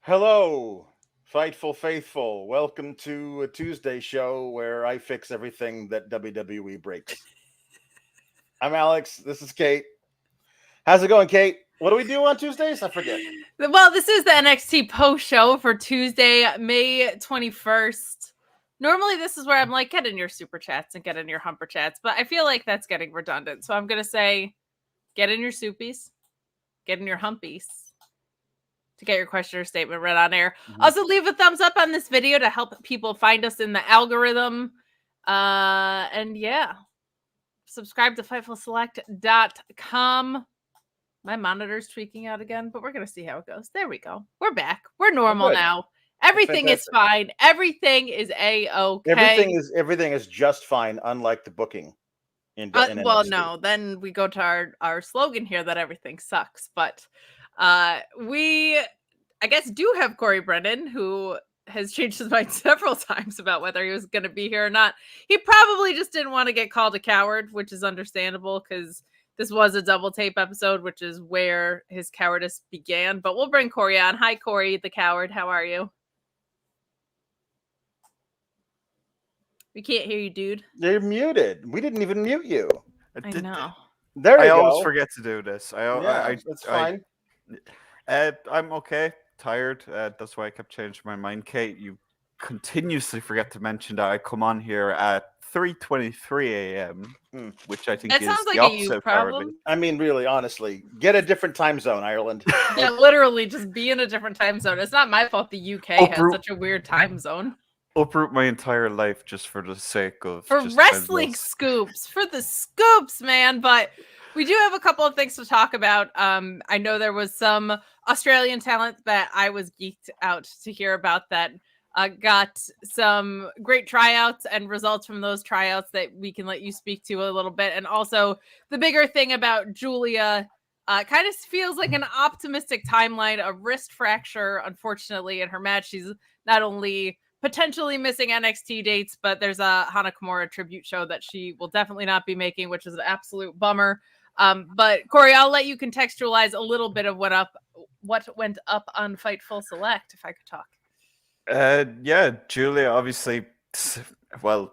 Hello, Fightful Faithful. Welcome to a Tuesday show where I fix everything that WWE breaks. I'm Alex. This is Kate. How's it going, Kate? What do we do on Tuesdays? I forget. Well, this is the NXT post show for Tuesday, May 21st. Normally, this is where I'm like, get in your super chats and get in your humper chats, but I feel like that's getting redundant. So I'm going to say, get in your soupies, get in your humpies to get your question or statement read on air. Mhm. Also, leave a thumbs up on this video to help people find us in the algorithm. And yeah, subscribe to FightfulSelect.com. My monitor's tweaking out again, but we're going to see how it goes. There we go. We're back. We're normal now. Everything is fine. Everything is A-okay. Everything is just fine, unlike the booking in Well, NXT. no. Then we go to our slogan here that everything sucks. But we, I guess, do have Corey Brennan, who has changed his mind several times about whether he was going to be here or not. He probably just didn't want to get called a coward, which is understandable because this was a double tape episode, which is where his cowardice began. But we'll bring Corey on. Hi, Corey, the coward. How are you? We can't hear you, dude. You're muted. We didn't even mute you. I know. There you I go. always forget to do this. It's fine. I'm okay. Tired. That's why I kept changing my mind. Kate, you continuously forget to mention that I come on here at 3:23 a.m., which I think that is sounds like the opposite a you problem. I mean, really, honestly, get a different time zone, Ireland. Yeah, literally, just be in a different time zone. It's not my fault the UK has such a weird time zone. Uproot my entire life just for the sake of wrestling scoops, for the scoops, man. But we do have a couple of things to talk about. I know there was some Australian talent that I was geeked out to hear about that got some great tryouts and results from those tryouts that we can let you speak to a little bit. And also the bigger thing about Julia kind of feels like an optimistic timeline, a wrist fracture, unfortunately, in her match. She's not only potentially missing NXT dates, but there's a Hana Kimura tribute show that she will definitely not be making, which is an absolute bummer. But Corey, I'll let you contextualize a little bit of what went up on Fightful Select, if I could talk. Yeah, Julia, obviously, well,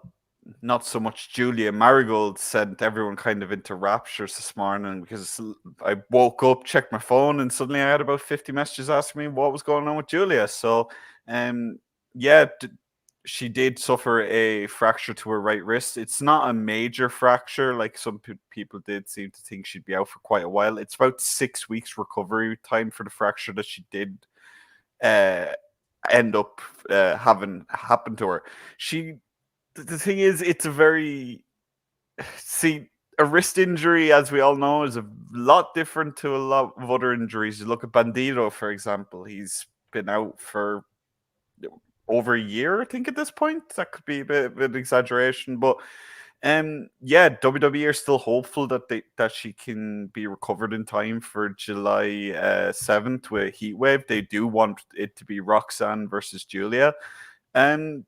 not so much Julia. Marigold sent everyone kind of into raptures this morning because I woke up, checked my phone, and suddenly I had about 50 messages asking me what was going on with Julia. So, yeah, she did suffer a fracture to her right wrist. It's not a major fracture like some people did seem to think she'd be out for quite a while. It's about 6 weeks recovery time for the fracture that she did end up having happen to her. The thing is, it's a very a wrist injury, as we all know, is a lot different to a lot of other injuries. You look at Bandito, for example. He's been out for over a year, I think, at this point. That could be a bit of an exaggeration, but yeah, WWE are still hopeful that she can be recovered in time for July 7th with Heat Wave. They do want it to be Roxanne versus Julia, and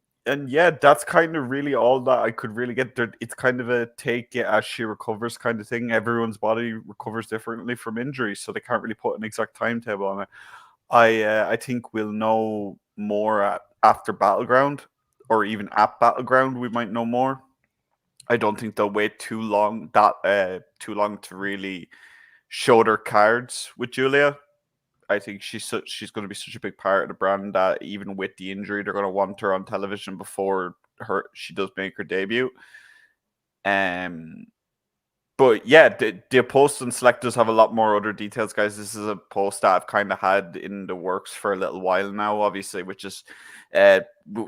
yeah, that's kind of really all that I could really get there. It's kind of a take it as she recovers kind of thing. Everyone's body recovers differently from injuries, so they can't really put an exact timetable on it. I think we'll know more after Battleground, or even at Battleground, we might know more. I don't think they'll wait too long to really show their cards with Julia. I think she's going to be such a big part of the brand that even with the injury, they're going to want her on television before she does make her debut. But yeah, the post and select does have a lot more other details, guys. This is a post that I've kind of had in the works for a little while now, obviously, which is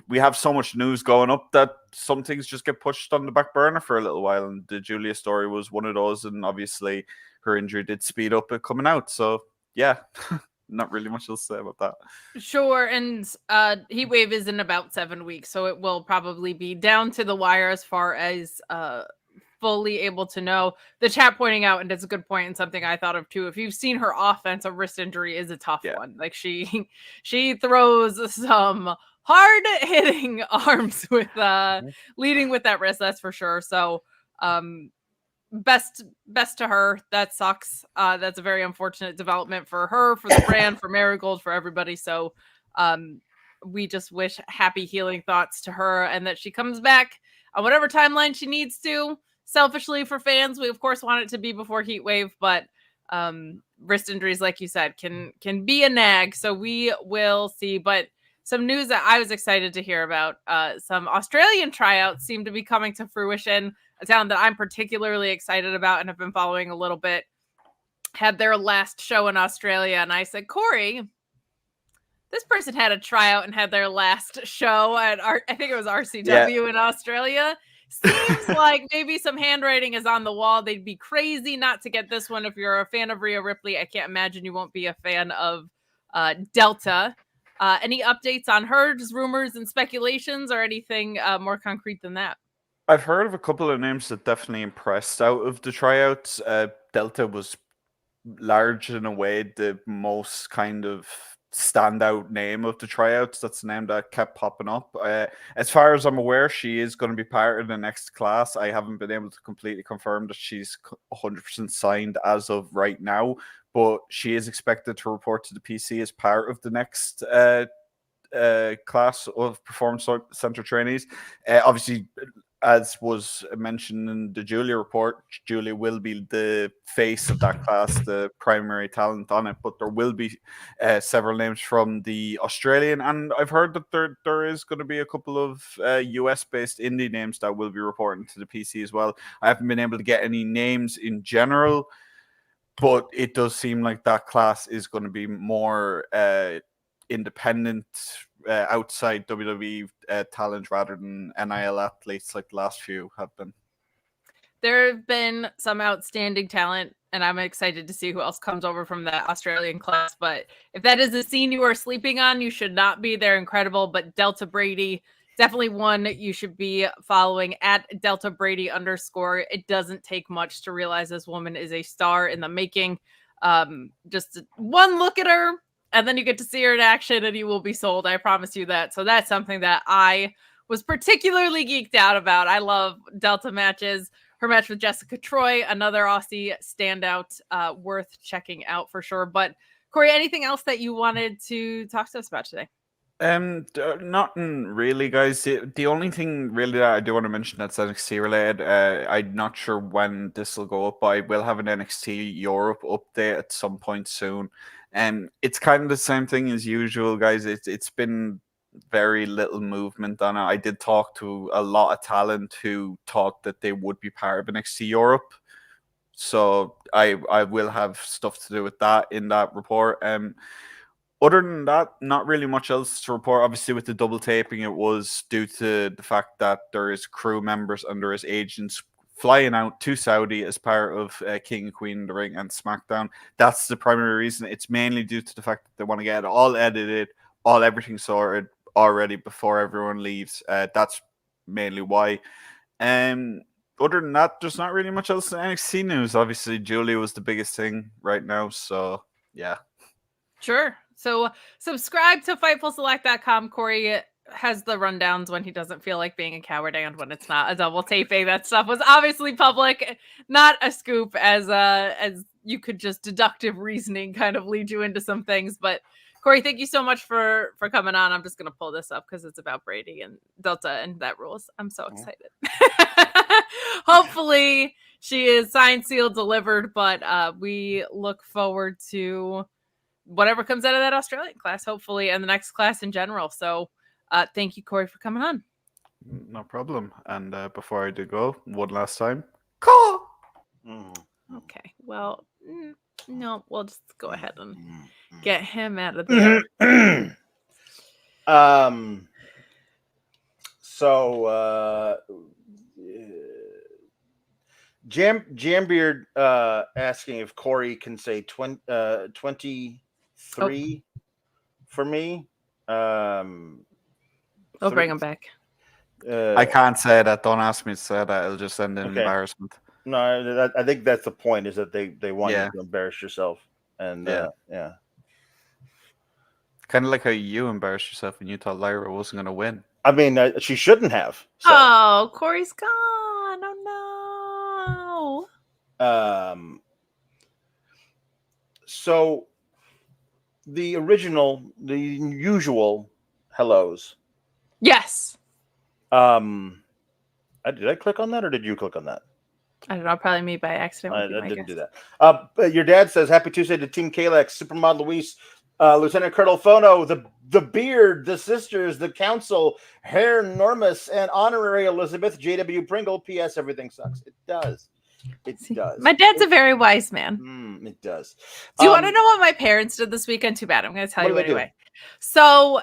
we have so much news going up that some things just get pushed on the back burner for a little while. And the Julia story was one of those. And obviously her injury did speed up it coming out. So yeah, not really much else to say about that. Sure. And Heat Wave is in about 7 weeks. So it will probably be down to the wire as far as fully able to know. The chat pointing out, and it's a good point and something I thought of too. If you've seen her offense, a wrist injury is a tough one. Like she throws some hard hitting arms with leading with that wrist, that's for sure. So best to her. That sucks. That's a very unfortunate development for her, for the brand, for Marigold, for everybody. So We just wish happy healing thoughts to her and that she comes back on whatever timeline she needs to. Selfishly for fans, we of course want it to be before Heat Wave, but wrist injuries, like you said, can be a nag. So we will see. But some news that I was excited to hear about, some Australian tryouts seem to be coming to fruition. A talent that I'm particularly excited about and have been following a little bit had their last show in Australia. And I said, Corey, this person had a tryout and had their last show at I think it was RCW in Australia. Seems like maybe some handwriting is on the wall. They'd be crazy not to get this one. If you're a fan of Rhea Ripley, I can't imagine you won't be a fan of Delta. Any updates on her? Just rumors and speculations, or anything more concrete than that? I've heard of a couple of names that definitely impressed out of the tryouts. Delta was large in a way the most kind of standout name of the tryouts. That's the name that kept popping up. As far as I'm aware, she is going to be part of the next class. I haven't been able to completely confirm that she's 100% signed as of right now, but she is expected to report to the PC as part of the next class of Performance Center trainees. Obviously, as was mentioned in the Julia report, Julia will be the face of that class, the primary talent on it, but there will be several names from the Australian, and I've heard that there is going to be a couple of US-based indie names that will be reporting to the PC as well. I haven't been able to get any names in general, but it does seem like that class is going to be more independent, outside WWE talent rather than NIL athletes like the last few have been. There have been some outstanding talent, and I'm excited to see who else comes over from that Australian class. But if that is a scene you are sleeping on, you should not be. They're incredible. But Delta Brady, definitely one that you should be following at Delta Brady _. It doesn't take much to realize this woman is a star in the making. Just one look at her, and then you get to see her in action and you will be sold. I promise you that. So that's something that I was particularly geeked out about. I love Delta matches. Her match with Jessica Troy, another Aussie standout, worth checking out for sure. But Corey, anything else that you wanted to talk to us about today? Nothing really, guys. The only thing really that I do want to mention that's NXT related, I'm not sure when this will go up, but I will have an NXT Europe update at some point soon. It's kind of the same thing as usual, guys. It's been very little movement on it. I did talk to a lot of talent who thought that they would be part of NXT Europe, so I will have stuff to do with that in that report. Other than that, not really much else to report. Obviously, with the double taping, it was due to the fact that there is crew members and there is agents flying out to Saudi as part of King and Queen of the Ring and SmackDown. That's the primary reason. It's mainly due to the fact that they want to get it all edited, everything sorted already before everyone leaves. That's mainly why. Other than that, there's not really much else in NXT news. Obviously, Julia was the biggest thing right now, so yeah. Sure. So subscribe to FightfulSelect.com. Corey has the rundowns when he doesn't feel like being a coward and when it's not a double taping. That stuff was obviously public, not a scoop, as you could just deductive reasoning kind of lead you into some things. But Corey, thank you so much for coming on. I'm just going to pull this up because it's about Brady and Delta and that rules. I'm so excited. Hopefully she is signed, sealed, delivered, but we look forward to whatever comes out of that Australian class, hopefully, and the next class in general. So thank you, Corey, for coming on. No problem. And before I do go, one last time, call. Okay, well, no, we'll just go ahead and get him out of there. So Jambeard asking if Corey can say 23 for me. I'll bring him back. I can't say that. Don't ask me to say that. It'll just end in embarrassment. No, I think that's the point, is that they want you to embarrass yourself. And yeah. Kind of like how you embarrassed yourself when you thought Lyra wasn't going to win. I mean, she shouldn't have. So. Oh, Corey's gone. Oh, no. So the usual hellos. Yes. Did I click on that or did you click on that? I don't know, probably me by accident. I didn't do that. But your dad says, "Happy Tuesday to Team Kalex, Supermodel Luis, Lieutenant Colonel Fono, the Beard, the Sisters, the Council, Hair Normus, and Honorary Elizabeth, J.W. Pringle. P.S. Everything sucks. It does. It does. My dad's a very wise man. It does. Do you want to know what my parents did this weekend? Too bad. I'm going to tell you anyway. Do? So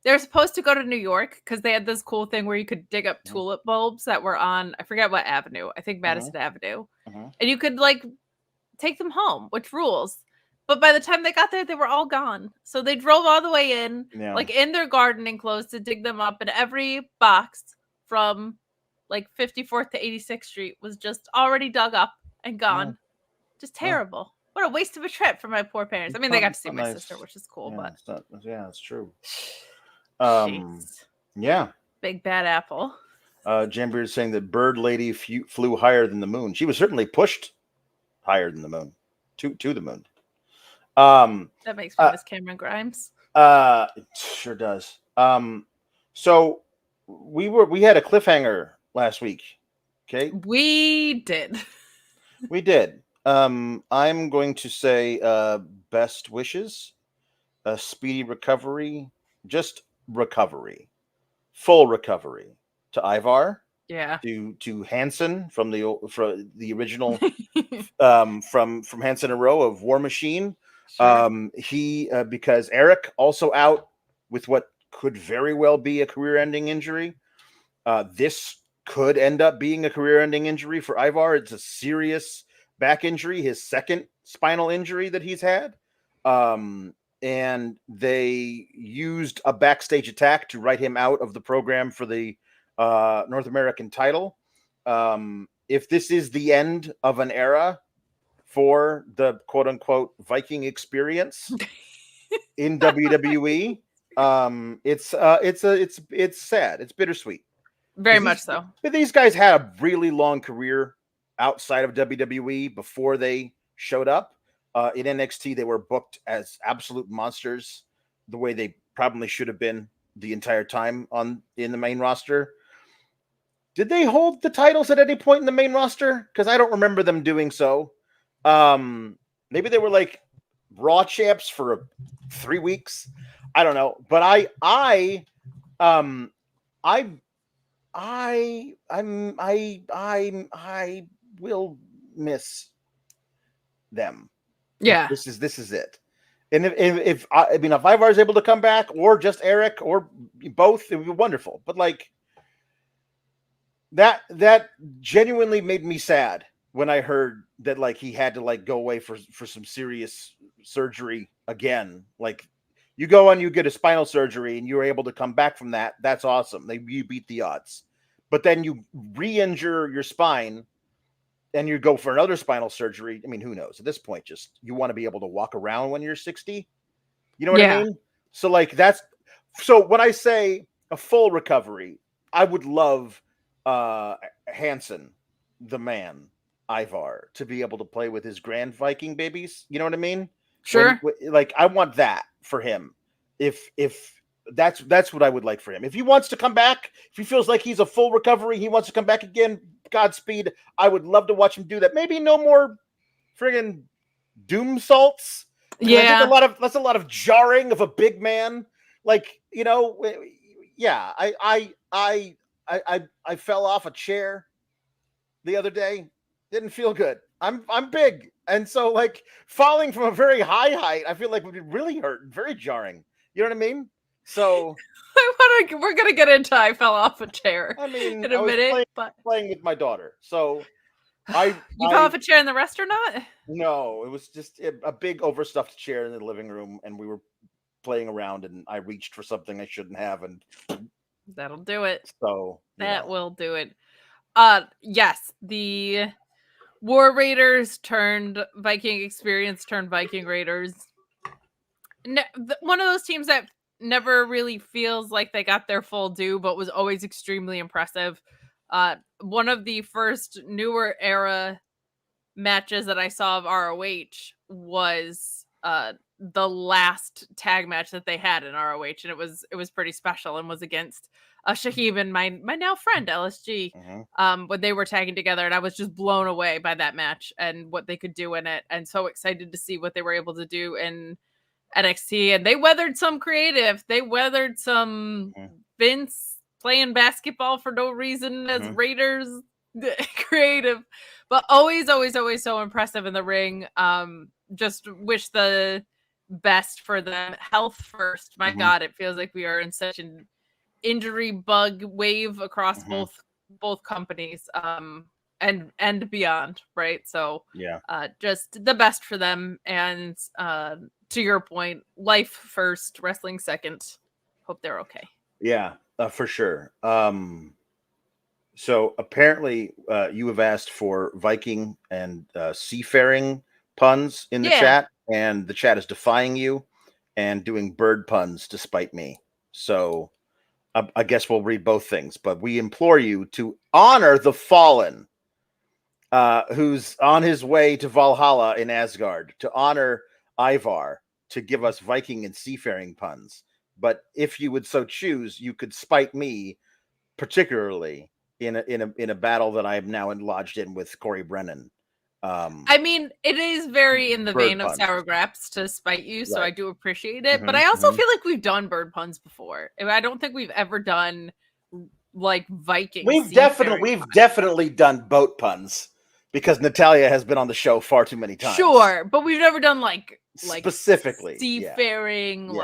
they're supposed to go to New York because they had this cool thing where you could dig up tulip bulbs that were on, I forget what avenue. I think Madison Avenue. And you could like take them home, which rules. But by the time they got there, they were all gone. So they drove all the way in, like in their gardening clothes to dig them up. And every box from like 54th to 86th Street was just already dug up and gone. Just terrible. What a waste of a trip for my poor parents. I mean, they got to see my sister, which is cool, but it's true. Jeez. Yeah. Big bad apple. Jambeard is saying that Bird Lady flew higher than the moon. She was certainly pushed higher than the moon to the moon. That makes me miss Cameron Grimes. It sure does. So we had a cliffhanger last week. Okay. We did. We did. I'm going to say best wishes, a speedy recovery, just recovery, full recovery to Ivar. Yeah. To Hansen from the original from Hansen and Rowe of War Machine. Sure. He because Eric also out with what could very well be a career-ending injury. This could end up being a career-ending injury for Ivar. It's a serious back injury, his second spinal injury that he's had. And they used a backstage attack to write him out of the program for the North American title. If this is the end of an era for the quote unquote Viking experience in WWE, it's sad. It's bittersweet. Very much so. These guys had a really long career outside of WWE before they showed up. In NXT, they were booked as absolute monsters, the way they probably should have been the entire time in the main roster. Did they hold the titles at any point in the main roster? Because I don't remember them doing so. Maybe they were like Raw champs for 3 weeks. I don't know, but I will miss them. Yeah, this is it. And if Ivar's able to come back, or just Eric, or both, it would be wonderful. But like that genuinely made me sad when I heard that like he had to like go away for some serious surgery again. Like you go and you get a spinal surgery and you're able to come back from that. That's awesome. You beat the odds. But then you re-injure your spine and you go for another spinal surgery. I mean, who knows? At this point, just you want to be able to walk around when you're 60. You know what I mean? So like so when I say a full recovery, I would love Hansen, the man, Ivar, to be able to play with his grand Viking babies. You know what I mean? Sure. Like I want that for him. If that's what I would like for him. If he wants to come back, if he feels like he's a full recovery, he wants to come back again, Godspeed. I would love to watch him do that. Maybe no more friggin' doom salts. Yeah. That's a lot of jarring of a big man. Like, you know, yeah, I fell off a chair the other day. Didn't feel good. I'm big. And so like falling from a very high height, I feel like would be really hurt, very jarring. You know what I mean? So we're gonna get into I fell off a chair. I mean, in a minute, playing with my daughter. So you fell off a chair in the restaurant? No, it was just a big overstuffed chair in the living room, and we were playing around, and I reached for something I shouldn't have, and that'll do it. So that will do it. Yes, the War Raiders turned Viking Experience turned Viking Raiders. One of those teams that never really feels like they got their full due, but was always extremely impressive. One of the first newer era matches that I saw of ROH was the last tag match that they had in ROH, and it was pretty special, and was against Shaheem and my now friend LSG when they were tagging together, and I was just blown away by that match and what they could do in it, and so excited to see what they were able to do in NXT. And they weathered some creative. They weathered some Vince playing basketball for no reason as Raiders creative, but always so impressive in the ring. Just wish the best for them. Health first. My God, it feels like we are in such an injury bug wave across both companies, and beyond, right? So just the best for them. And to your point, life first, wrestling second. Hope they're okay. Yeah, for sure. So apparently you have asked for Viking and seafaring puns in the chat, and the chat is defying you and doing bird puns to spite me. So I guess we'll read both things, but we implore you to honor the fallen, who's on his way to Valhalla in Asgard, to honor Ivar, to give us Viking and seafaring puns. But if you would so choose, you could spite me, particularly in a battle that I am now lodged in with Corey Brennan. I mean, it is very in the vein of Sour Graps to spite you, so I do appreciate it. But I also feel like we've done bird puns before. I don't think we've ever done like Viking. We've definitely done boat puns because Natalya has been on the show far too many times. Sure, but we've never done like specifically seafaring,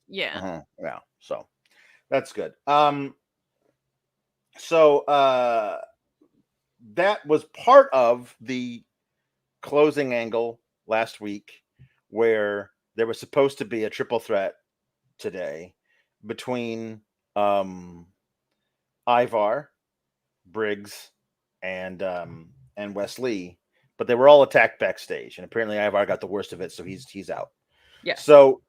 yeah. So that's good. So that was part of the closing angle last week, where there was supposed to be a triple threat today between Ivar, Briggs, and Wesley, but they were all attacked backstage, and apparently Ivar got the worst of it, so he's out. Yeah. So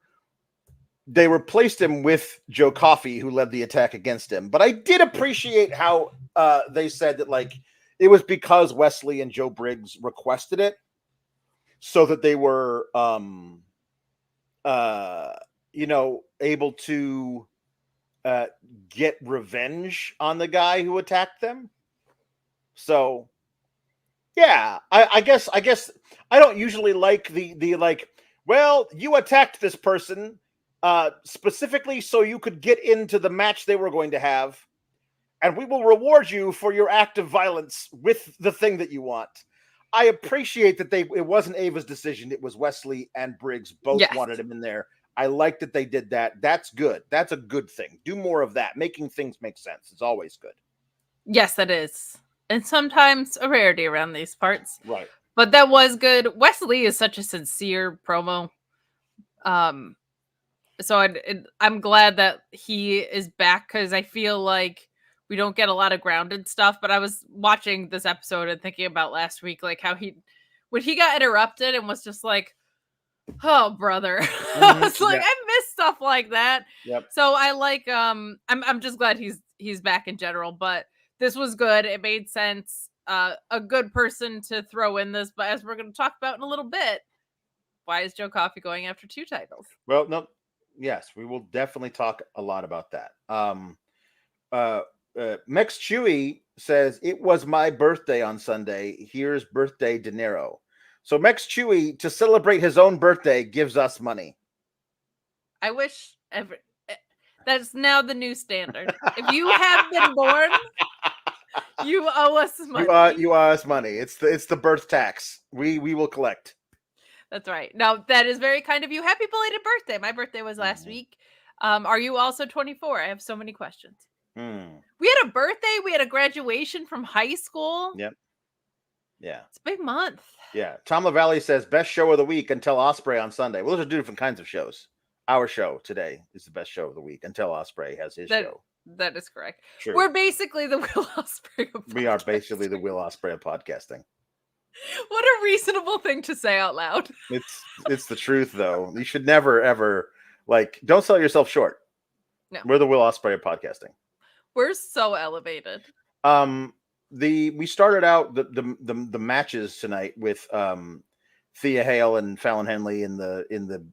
they replaced him with Joe Coffey, who led the attack against him. But I did appreciate how they said that, like, it was because Wesley and Joe Briggs requested it, so that they were, able to get revenge on the guy who attacked them. So, yeah, I guess I don't usually like the like, well, you attacked this person specifically so you could get into the match they were going to have, and we will reward you for your act of violence with the thing that you want. I appreciate that it wasn't Ava's decision. It was Wesley and Briggs both wanted him in there. I like that they did that. That's good. That's a good thing. Do more of that. Making things make sense. It's always good. Yes, it is. And sometimes a rarity around these parts. Right. But that was good. Wesley is such a sincere promo. So I'm glad that he is back, because I feel like we don't get a lot of grounded stuff. But I was watching this episode and thinking about last week, like how when he got interrupted and was just like, oh, brother. I was like, I miss stuff like that. Yep. So I like, I'm just glad he's back in general, but this was good. It made sense. A good person to throw in this, but as we're going to talk about in a little bit, why is Joe Coffey going after 2 titles? Well, no, yes, we will definitely talk a lot about that. Mex Chewy says, it was my birthday on Sunday. Here's birthday dinero. So Mex Chewy, to celebrate his own birthday, gives us money. I wish that's now the new standard. If you have been born, you owe us money. You owe us money. It's the birth tax. We will collect. That's right. Now, that is very kind of you. Happy belated birthday. My birthday was last week. Are you also 24? I have so many questions. We had a birthday. We had a graduation from high school. Yep. Yeah. It's a big month. Yeah. Tom LaValle says, best show of the week until Osprey on Sunday. Well, those are 2 different kinds of shows. Our show today is the best show of the week until Osprey has his show. That is correct. True. We're basically the Will Ospreay of podcasting. We are basically the Will Ospreay of podcasting. What a reasonable thing to say out loud. It's the truth, though. You should never, ever, don't sell yourself short. No. We're the Will Ospreay of podcasting. We're so elevated. We started out the matches tonight with Thea Hail and Fallon Henley in the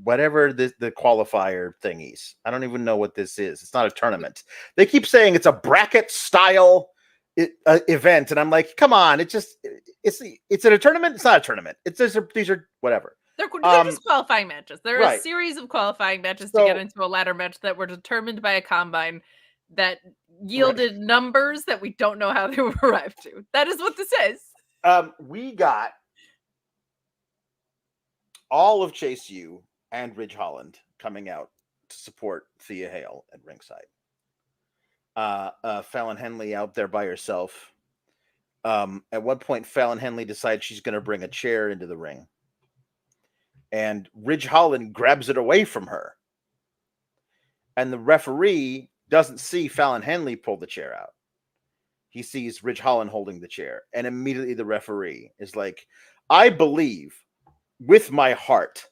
whatever the qualifier thingies. I don't even know what this is. It's not a tournament. They keep saying it's a bracket style event, and I'm like, come on! It's a tournament. It's not a tournament. These are whatever. They're just qualifying matches. There are right. a series of qualifying matches to get into a ladder match that were determined by a combine that yielded numbers that we don't know how they were arrived to. That is what this is. We got all of Chase U and Ridge Holland coming out to support Thea Hail at ringside. Fallon Henley out there by herself. At one point, Fallon Henley decides she's going to bring a chair into the ring. And Ridge Holland grabs it away from her. And the referee doesn't see Fallon Henley pull the chair out. He sees Ridge Holland holding the chair. And immediately the referee is like, I believe with my heart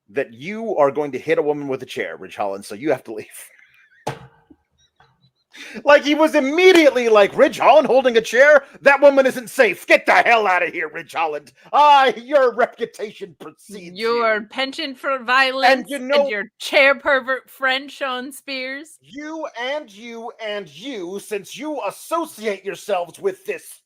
that you are going to hit a woman with a chair, Ridge Holland, so you have to leave. Like, he was immediately like, Ridge Holland holding a chair? That woman isn't safe. Get the hell out of here, Ridge Holland. Your reputation precedes you. Your penchant for violence and your chair pervert friend, Sean Spears. You, since you associate yourselves with this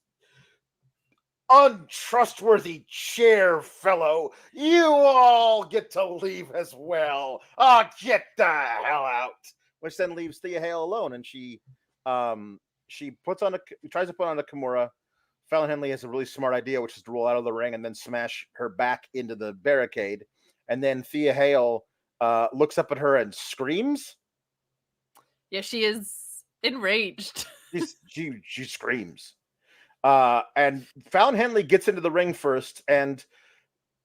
untrustworthy chair fellow, you all get to leave as well. Get the hell out. Which then leaves Thea Hail alone, and she tries to put on a Kimura. Fallon Henley has a really smart idea, which is to roll out of the ring and then smash her back into the barricade. And then Thea Hail looks up at her and screams. Yeah, she is enraged. She screams. And Fallon Henley gets into the ring first, and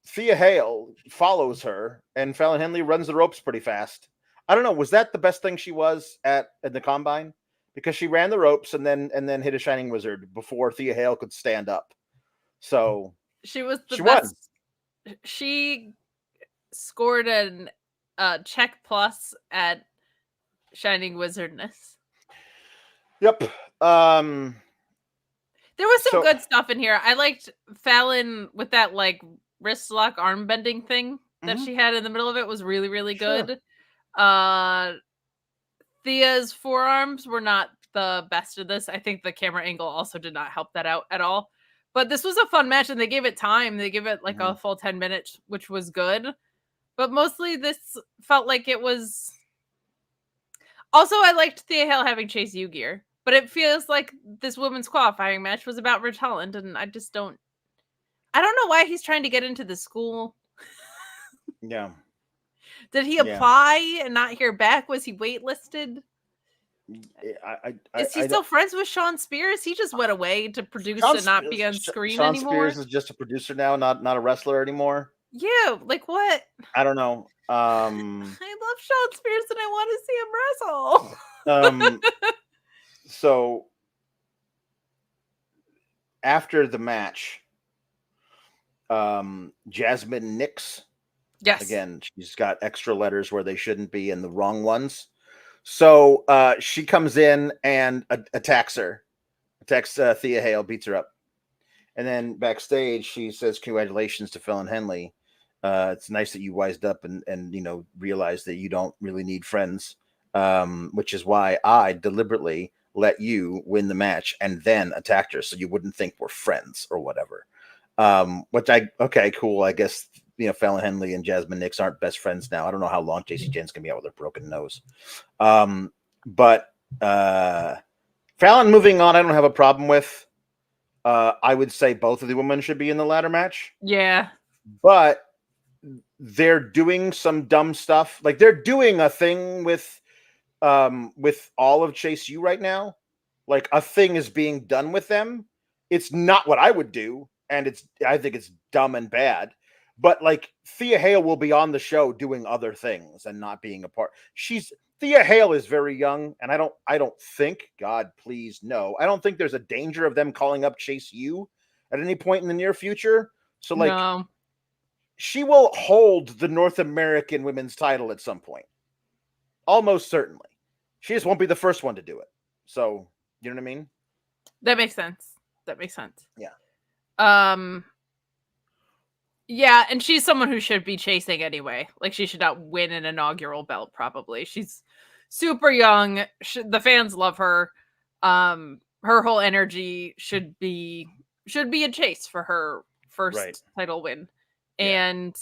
Thea Hail follows her, and Fallon Henley runs the ropes pretty fast. I don't know. Was that the best thing she was at the combine? Because she ran the ropes and then hit a Shining Wizard before Thea Hail could stand up. So she was the best. Won. She scored an check plus at Shining Wizardness. Yep. There was some good stuff in here. I liked Fallon with that like wrist lock arm bending thing that she had in the middle of it was really, really good. Sure. Thea's forearms were not the best of this. I think the camera angle also did not help that out at all. But this was a fun match, and they gave it time. They gave it like a full 10 minutes, which was good. But mostly this felt like it was... Also, I liked Thea Hail having Chase U gear. But it feels like this women's qualifying match was about Ridge Holland, and I just don't... I don't know why he's trying to get into the school. Yeah. Did he apply and not hear back? Was he waitlisted? Is he still friends with Sean Spears? He just went away to produce and not be on screen anymore. Sean Spears is just a producer now, not a wrestler anymore. Yeah, like what? I don't know. I love Sean Spears and I want to see him wrestle. So after the match, Jasmine Nix. Yes. Again, she's got extra letters where they shouldn't be and the wrong ones. So she comes in and attacks her. Attacks Thea Hail, beats her up. And then backstage, she says, congratulations to Fallon Henley. It's nice that you wised up and realized that you don't really need friends, which is why I deliberately let you win the match and then attacked her so you wouldn't think we're friends or whatever. Okay, cool. I guess Fallon Henley and Jasmine Nix aren't best friends now. I don't know how long JC Jen's gonna be out with her broken nose. But Fallon moving on, I don't have a problem with. I would say both of the women should be in the ladder match. Yeah. But they're doing some dumb stuff. Like they're doing a thing with all of Chase U right now. Like a thing is being done with them. It's not what I would do, and I think it's dumb and bad. But like Thea Hail will be on the show doing other things and not being a part. Thea Hail is very young, and I don't think, God, please, no. I don't think there's a danger of them calling up Chase U at any point in the near future. So like she will hold the North American women's title at some point. Almost certainly. She just won't be the first one to do it. So, you know what I mean? That makes sense. Yeah. Yeah, and she's someone who should be chasing anyway. Like, she should not win an inaugural belt, probably. She's super young. The fans love her. Her whole energy should be a chase for her first title win. Yeah. And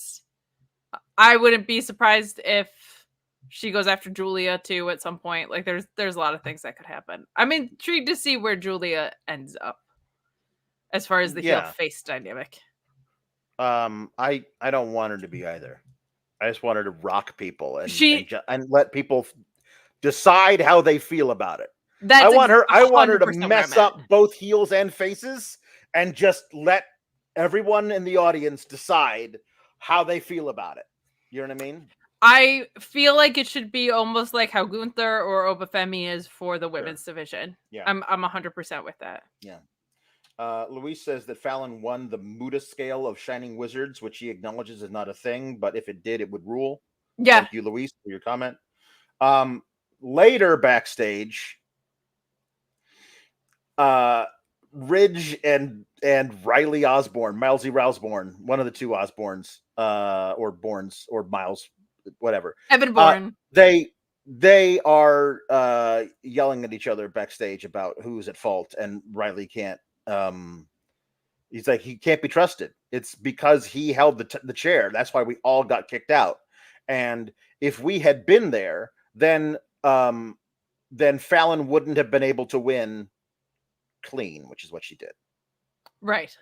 I wouldn't be surprised if she goes after Julia too at some point. Like, there's a lot of things that could happen. I'm intrigued to see where Julia ends up as far as the heel face dynamic. I don't want her to be either. I just want her to rock people and let people decide how they feel about it. I want her to mess up both heels and faces and just let everyone in the audience decide how they feel about it. You know what I mean? I feel like it should be almost like how Gunther or Oba Femi is for the women's division. Yeah. I'm 100% with that. Yeah. Luis says that Fallon won the Muda scale of Shining Wizards, which he acknowledges is not a thing, but if it did, it would rule. Yeah. Thank you, Luis, for your comment. Later backstage, Ridge and Riley Osborne, Milesy Rousborne, one of the two Osbornes, or Bournes, or Miles, whatever. Evan Bourne. They are yelling at each other backstage about who's at fault, and Riley can't. He's like, he can't be trusted. It's because he held the chair. That's why we all got kicked out. And if we had been there, then Fallon wouldn't have been able to win clean, which is what she did. Right.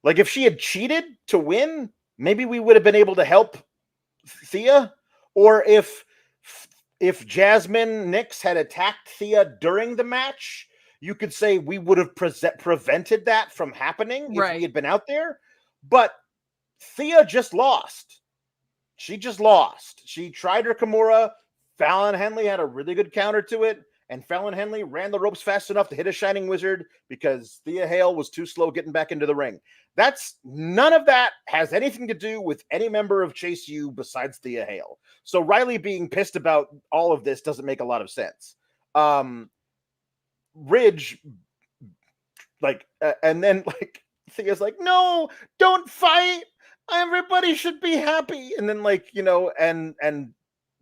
Like, if she had cheated to win, maybe we would have been able to help Thea. Or if Jasmine Nix had attacked Thea during the match, you could say we would have prevented that from happening if we had been out there. But Thea just lost. She just lost. She tried her Kimura. Fallon Henley had a really good counter to it, and Fallon Henley ran the ropes fast enough to hit a Shining Wizard because Thea Hail was too slow getting back into the ring. None of that has anything to do with any member of Chase U besides Thea Hail. So Riley being pissed about all of this doesn't make a lot of sense. Ridge, and then Thea's like, no, don't fight. Everybody should be happy. And then and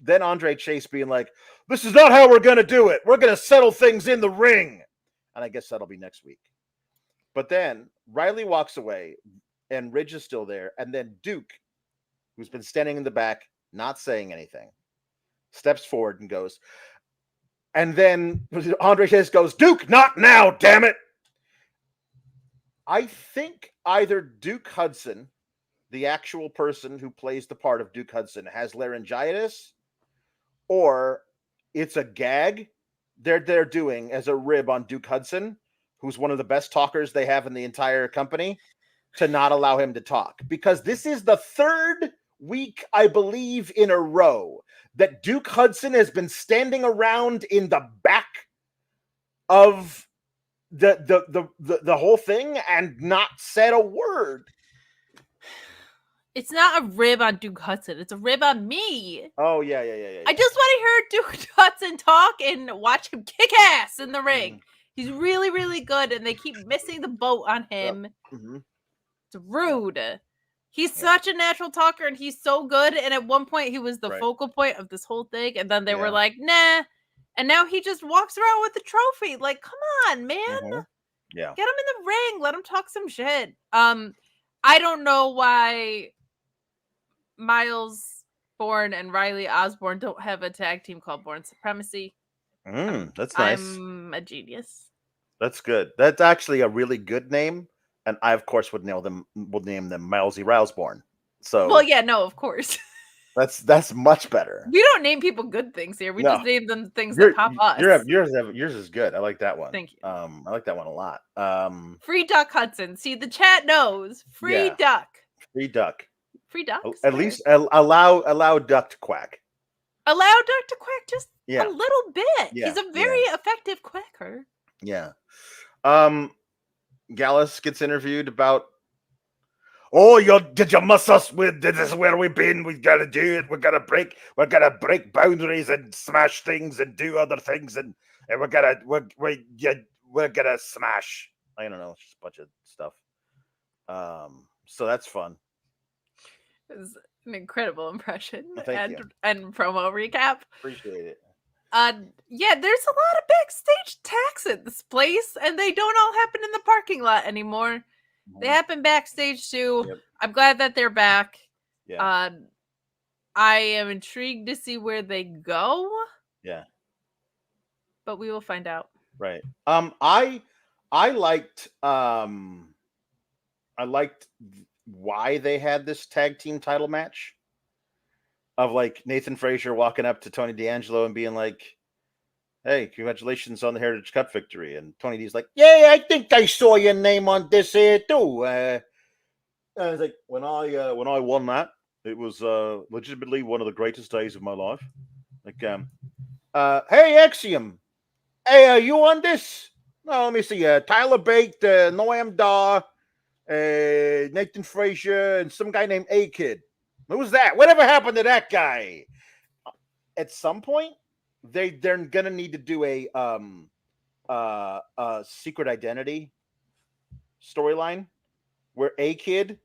then Andre Chase being like, this is not how we're going to do it. We're going to settle things in the ring. And I guess that'll be next week. But then Riley walks away and Ridge is still there. And then Duke, who's been standing in the back, not saying anything, steps forward and goes, and then Andre Chase goes, Duke, not now, damn it. I think either Duke Hudson, the actual person who plays the part of Duke Hudson, has laryngitis, or it's a gag they're doing as a rib on Duke Hudson, who's one of the best talkers they have in the entire company, to not allow him to talk. Because this is the third week, I believe, in a row that Duke Hudson has been standing around in the back of the whole thing and not said a word. It's not a rib on Duke Hudson. It's a rib on me. Oh, yeah. I just want to hear Duke Hudson talk and watch him kick ass in the ring. He's really, really good, and they keep missing the boat on him. Yep. Mm-hmm. It's rude. He's such a natural talker, and he's so good. And at one point, he was the focal point of this whole thing. And then they were like, nah. And now he just walks around with the trophy. Like, come on, man. Mm-hmm. Yeah. Get him in the ring. Let him talk some shit. I don't know why Miles Bourne and Riley Osborne don't have a tag team called Bourne Supremacy. That's nice. I'm a genius. That's good. That's actually a really good name. And I, of course, would name them Milesy Rousborne. So, well, yeah, no, of course. That's much better. We don't name people good things here. We just name them things that pop us. Yours is good. I like that one. Thank you. I like that one a lot. Free Duck Hudson. See, the chat knows. Free Duck. Free Duck. Free Duck. At least allow Duck to quack. Allow Duck to quack just a little bit. Yeah, he's a very effective quacker. Yeah. Gallus gets interviewed about, did you muss us with, this is where we've been, we gotta do it, we're gonna break boundaries and smash things and do other things, and we're gonna smash, I don't know, just a bunch of stuff. So that's fun. It was an incredible impression Thank you. and promo recap. Appreciate it. Yeah, there's a lot of backstage tax at this place, and they don't all happen in the parking lot anymore. They happen backstage too. Yep. I'm glad that they're back. Yeah. I am intrigued to see where they go. Yeah. But we will find out. Right. I liked why they had this tag team title match of like Nathan Frazier walking up to Tony D'Angelo and being like, "Hey, congratulations on the Heritage Cup victory." And Tony D's like, "Yeah, I think I saw your name on this here too." I was like, when I won that, it was legitimately one of the greatest days of my life. Like, hey, Axiom, hey, are you on this? No, let me see. Tyler Bate, Noam Dar, Nathan Frazier, and some guy named A-Kid. Who's that? Whatever happened to that guy? At some point, they're gonna need to do a secret identity storyline where A-Kid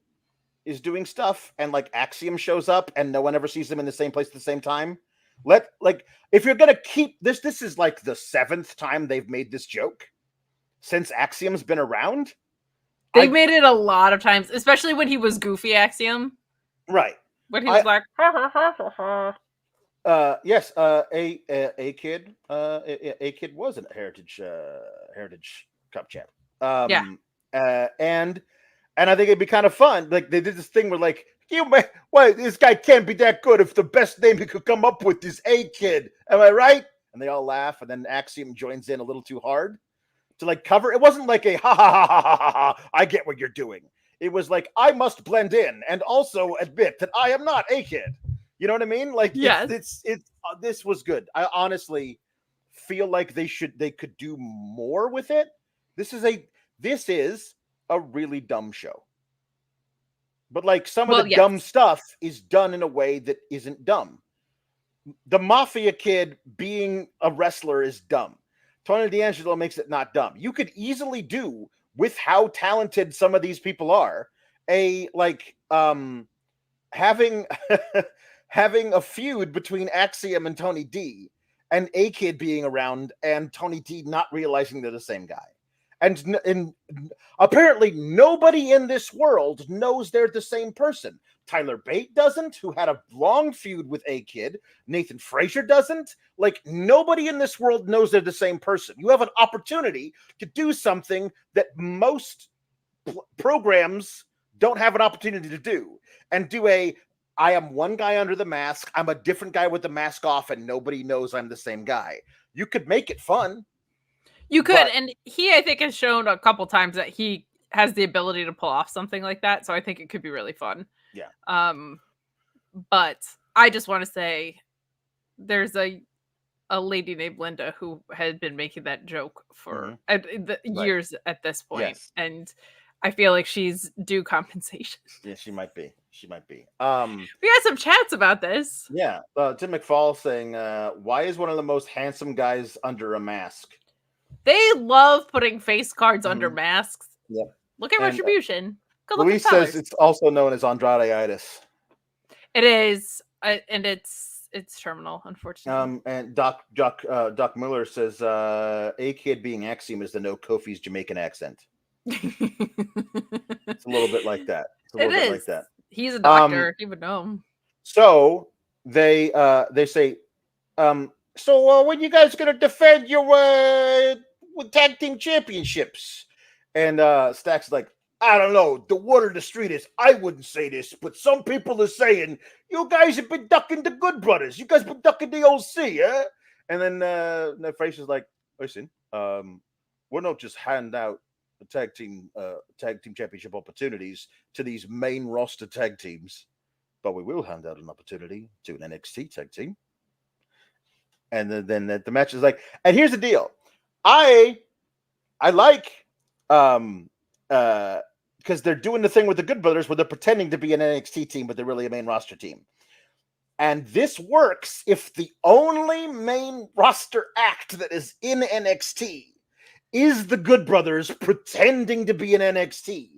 is doing stuff and like Axiom shows up and no one ever sees them in the same place at the same time. If you're gonna keep this is like the 7th time they've made this joke since Axiom's been around. They made it a lot of times, especially when he was Goofy Axiom. Right. When he was like, ha, ha, ha, ha, ha. Yes, A-Kid was a Heritage Cup champ. And I think it'd be kind of fun. Like they did this thing where like, this guy can't be that good if the best name he could come up with is A-Kid. Am I right? And they all laugh, and then Axiom joins in a little too hard to like cover. It wasn't like a ha ha ha ha ha ha. I get what you're doing. It was like, I must blend in and also admit that I am not A-Kid. You know what I mean? Like, yes. This was good. I honestly feel like they could do more with it. This is a really dumb show. But like some of the dumb stuff is done in a way that isn't dumb. The Mafia Kid being a wrestler is dumb. Tony D'Angelo makes it not dumb. You could easily do, with how talented some of these people are, having a feud between Axiom and Tony D, and A-Kid being around and Tony D not realizing they're the same guy. And apparently nobody in this world knows they're the same person. Tyler Bate doesn't, who had a long feud with A-Kid. Nathan Frazier doesn't. Like, nobody in this world knows they're the same person. You have an opportunity to do something that most programs don't have an opportunity to do. And do I am one guy under the mask, I'm a different guy with the mask off, and nobody knows I'm the same guy. You could make it fun. You could, and he, I think, has shown a couple times that he has the ability to pull off something like that. So I think it could be really fun. Yeah. But I just want to say there's a lady named Linda who had been making that joke for years at this point. Yes. And I feel like she's due compensation. Yeah, she might be. We had some chats about this. Yeah. Tim McFall saying, why is one of the most handsome guys under a mask? They love putting face cards under masks. Yeah. Look at Retribution. Luis says it's also known as Andrade-itis. It is, and it's terminal, unfortunately. And Doc Miller says A-Kid being Axiom is to know Kofi's Jamaican accent. It's a little bit like that. He's a doctor. He would know. So they say, so when you guys gonna defend your tag team championships? And Stack's like, I don't know. The word of the street is, I wouldn't say this, but some people are saying, you guys have been ducking the Good Brothers. You guys been ducking the OC, yeah? And then Frazier's like, listen, we're not just hand out the tag team championship opportunities to these main roster tag teams, but we will hand out an opportunity to an NXT tag team. And then the match is like, and here's the deal. I like because they're doing the thing with the Good Brothers where they're pretending to be an NXT team, but they're really a main roster team. And this works if the only main roster act that is in NXT is the Good Brothers pretending to be an NXT.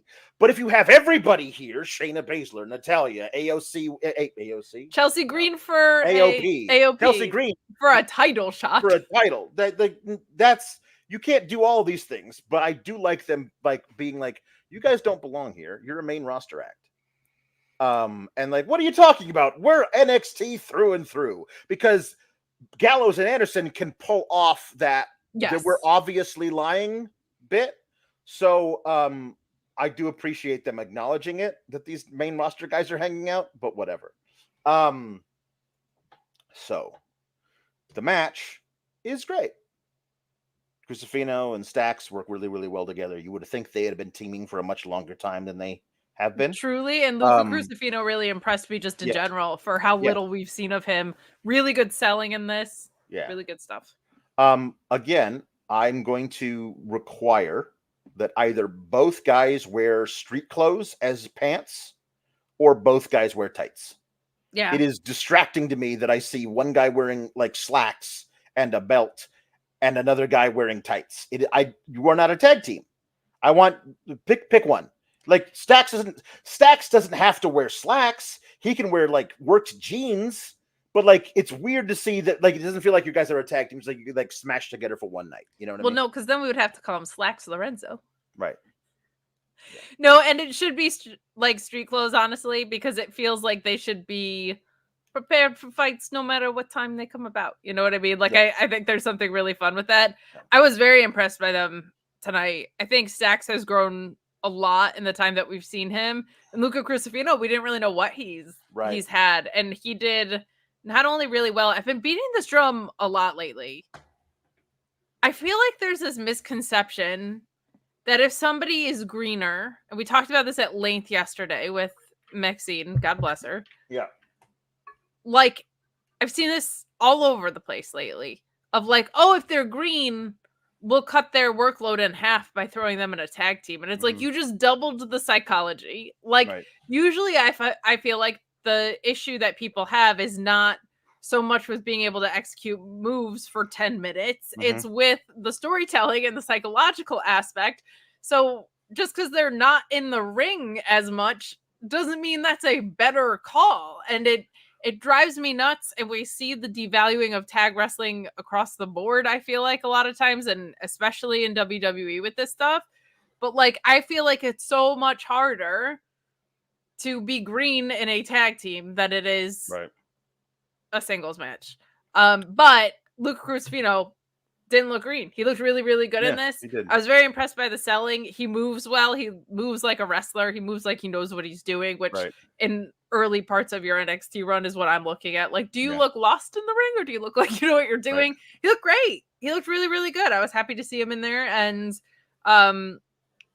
But if you have everybody here, Shayna Baszler, Natalya, AOC, Chelsea Green for AOP, AOP Chelsea Green for a title shot. for a title. That's you can't do all these things, but I do like them like being like, you guys don't belong here. You're a main roster act. And like, what are you talking about? We're NXT through and through because Gallows and Anderson can pull off that we're obviously lying bit. So I do appreciate them acknowledging it that these main roster guys are hanging out, but whatever. So the match is great. Crucifino and Stacks work really, really well together. You would think they had been teaming for a much longer time than they have been. Truly, and Luca Crucifino really impressed me just in general for how little we've seen of him. Really good selling in this. Yeah. Really good stuff. Again, I'm going to require that either both guys wear street clothes as pants or both guys wear tights. Yeah. It is distracting to me that I see one guy wearing like slacks and a belt and another guy wearing tights. You are not a tag team. I want pick one. Like Stacks doesn't have to wear slacks. He can wear like worked jeans, but like it's weird to see that like it doesn't feel like you guys are a tag team. It's like you could like smash together for one night. You know what I mean? Well, no, because then we would have to call him Slacks Lorenzo. Right. Yeah. No, and it should be like street clothes, honestly, because it feels like they should be prepared for fights no matter what time they come about. You know what I mean? Like I think there's something really fun with that. Yeah. I was very impressed by them tonight. I think Stacks has grown a lot in the time that we've seen him. And Luca Crucifino, we didn't really know what he's had. And he did not only really well, I've been beating this drum a lot lately. I feel like there's this misconception that if somebody is greener, and we talked about this at length yesterday with Maxine, God bless her. Yeah. Like, I've seen this all over the place lately of like, oh, if they're green, we'll cut their workload in half by throwing them in a tag team. And it's like, you just doubled the psychology. Like, usually I feel like the issue that people have is not so much with being able to execute moves for 10 minutes. It's with the storytelling and the psychological aspect. So just because they're not in the ring as much doesn't mean that's a better call. And it drives me nuts. And we see the devaluing of tag wrestling across the board, I feel like a lot of times, and especially in WWE with this stuff. But like, I feel like it's so much harder to be green in a tag team than it is a singles match. But Luca Crucifino didn't look green. He looked really, really good in this. He did. I was very impressed by the selling. He moves well. He moves like a wrestler. He moves like he knows what he's doing, which in early parts of your NXT run is what I'm looking at. Like, do you look lost in the ring or do you look like you know what you're doing? He looked great. He looked really, really good. I was happy to see him in there. And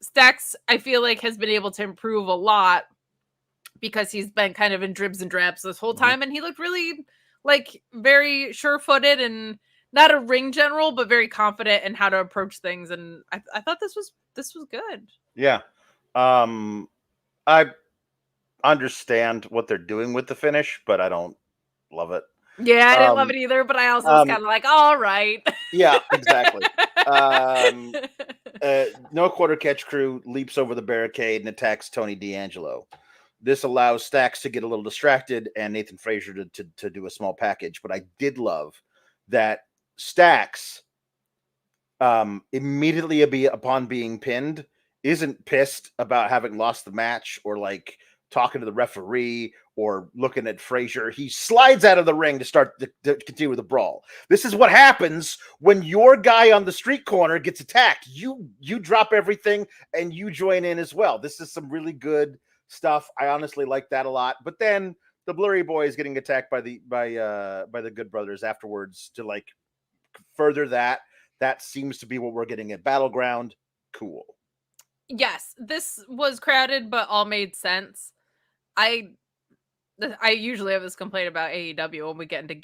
Stacks, I feel like, has been able to improve a lot because he's been kind of in dribs and drabs this whole time. And he looked really like very sure-footed and not a ring general, but very confident in how to approach things. And I thought this was good. Yeah. I understand what they're doing with the finish, but I don't love it. Yeah, I didn't love it either, but I also was kind of like, all right. Yeah, exactly. No quarter catch crew leaps over the barricade and attacks Tony D'Angelo. This allows Stacks to get a little distracted and Nathan Frazier to do a small package. But I did love that Stacks immediately upon being pinned isn't pissed about having lost the match or like talking to the referee or looking at Frazier. He slides out of the ring to start to continue with the brawl. This is what happens when your guy on the street corner gets attacked. You drop everything and you join in as well. This is some really good stuff. I honestly like that a lot. But then the Blurry Boy is getting attacked by the Good Brothers afterwards to like further that. That seems to be what we're getting at Battleground. Cool. Yes, this was crowded, but all made sense. I usually have this complaint about AEW when we get into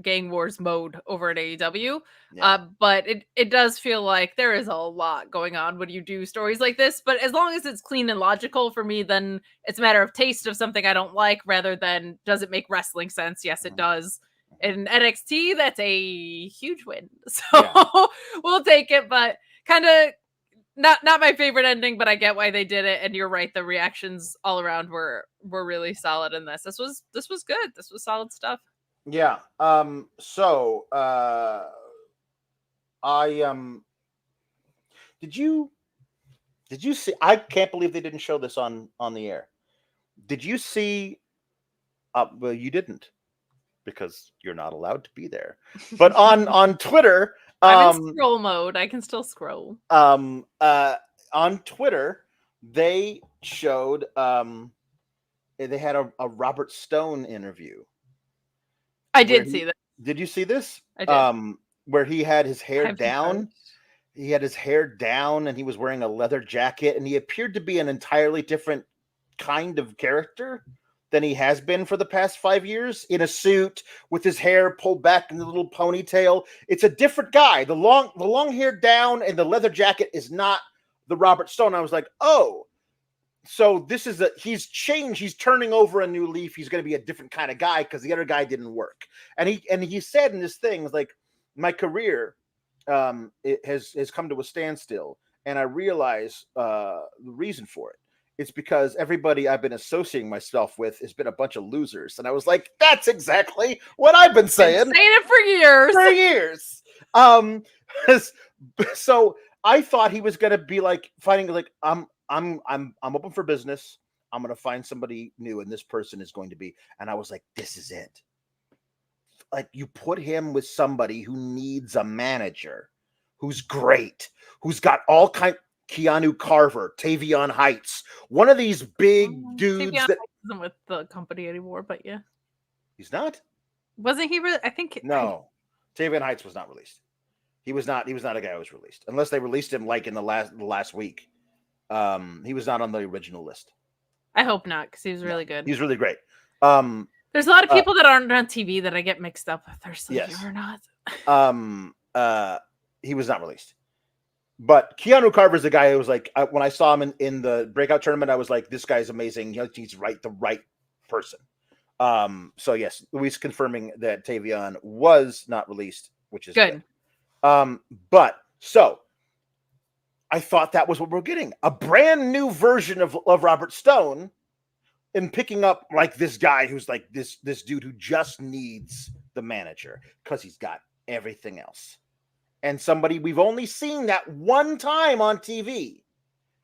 gang wars mode over at AEW. Yeah. But it does feel like there is a lot going on when you do stories like this. But as long as it's clean and logical for me, then it's a matter of taste of something I don't like rather than does it make wrestling sense? Yes, it does. In NXT, that's a huge win. So we'll take it. But kind of not my favorite ending, but I get why they did it. And you're right, the reactions all around were really solid in this. This was good. This was solid stuff. Yeah. So did you see, I can't believe they didn't show this on the air. Did you see well, you didn't, because you're not allowed to be there. But on Twitter, I'm in scroll mode. I can still scroll. On Twitter, they showed they had a Robert Stone interview. I did see that. Did you see this? I did. Where he had his hair down. He had his hair down and he was wearing a leather jacket, and he appeared to be an entirely different kind of character than he has been for the past 5 years, in a suit with his hair pulled back in the little ponytail. It's a different guy. The long hair down and the leather jacket is not the Robert Stone. I was like, oh, so this is he's changed. He's turning over a new leaf. He's going to be a different kind of guy because the other guy didn't work. And he said in this thing, like, my career it has come to a standstill, and I realize the reason for it. It's because everybody I've been associating myself with has been a bunch of losers. And I was like, that's exactly what I've been saying. Been saying it for years. For years. So I thought he was gonna be like fighting, like, I'm open for business. I'm gonna find somebody new, and this person is going to be. And I was like, this is it. Like, you put him with somebody who needs a manager, who's great, who's got all kind. Keanu Carver, Tavion Heights, one of these big dudes Tavion that isn't with the company anymore, but yeah, he's not. Wasn't he? Really? I think no. Tavion Heights was not released. He was not a guy who was released, unless they released him like in the last week. He was not on the original list. I hope not, because he was really good. He's really great. There's a lot of people that aren't on TV that I get mixed up with. They're still here or not. He was not released. But Keanu Carver is the guy who was like, when I saw him in the breakout tournament, I was like, this guy's amazing. He's the right person. So yes, Luis confirming that Tavion was not released, which is good. But so I thought that was what we're getting, a brand new version of Robert Stone, and picking up like this guy who's like this dude who just needs the manager because he's got everything else. And somebody we've only seen that one time on TV.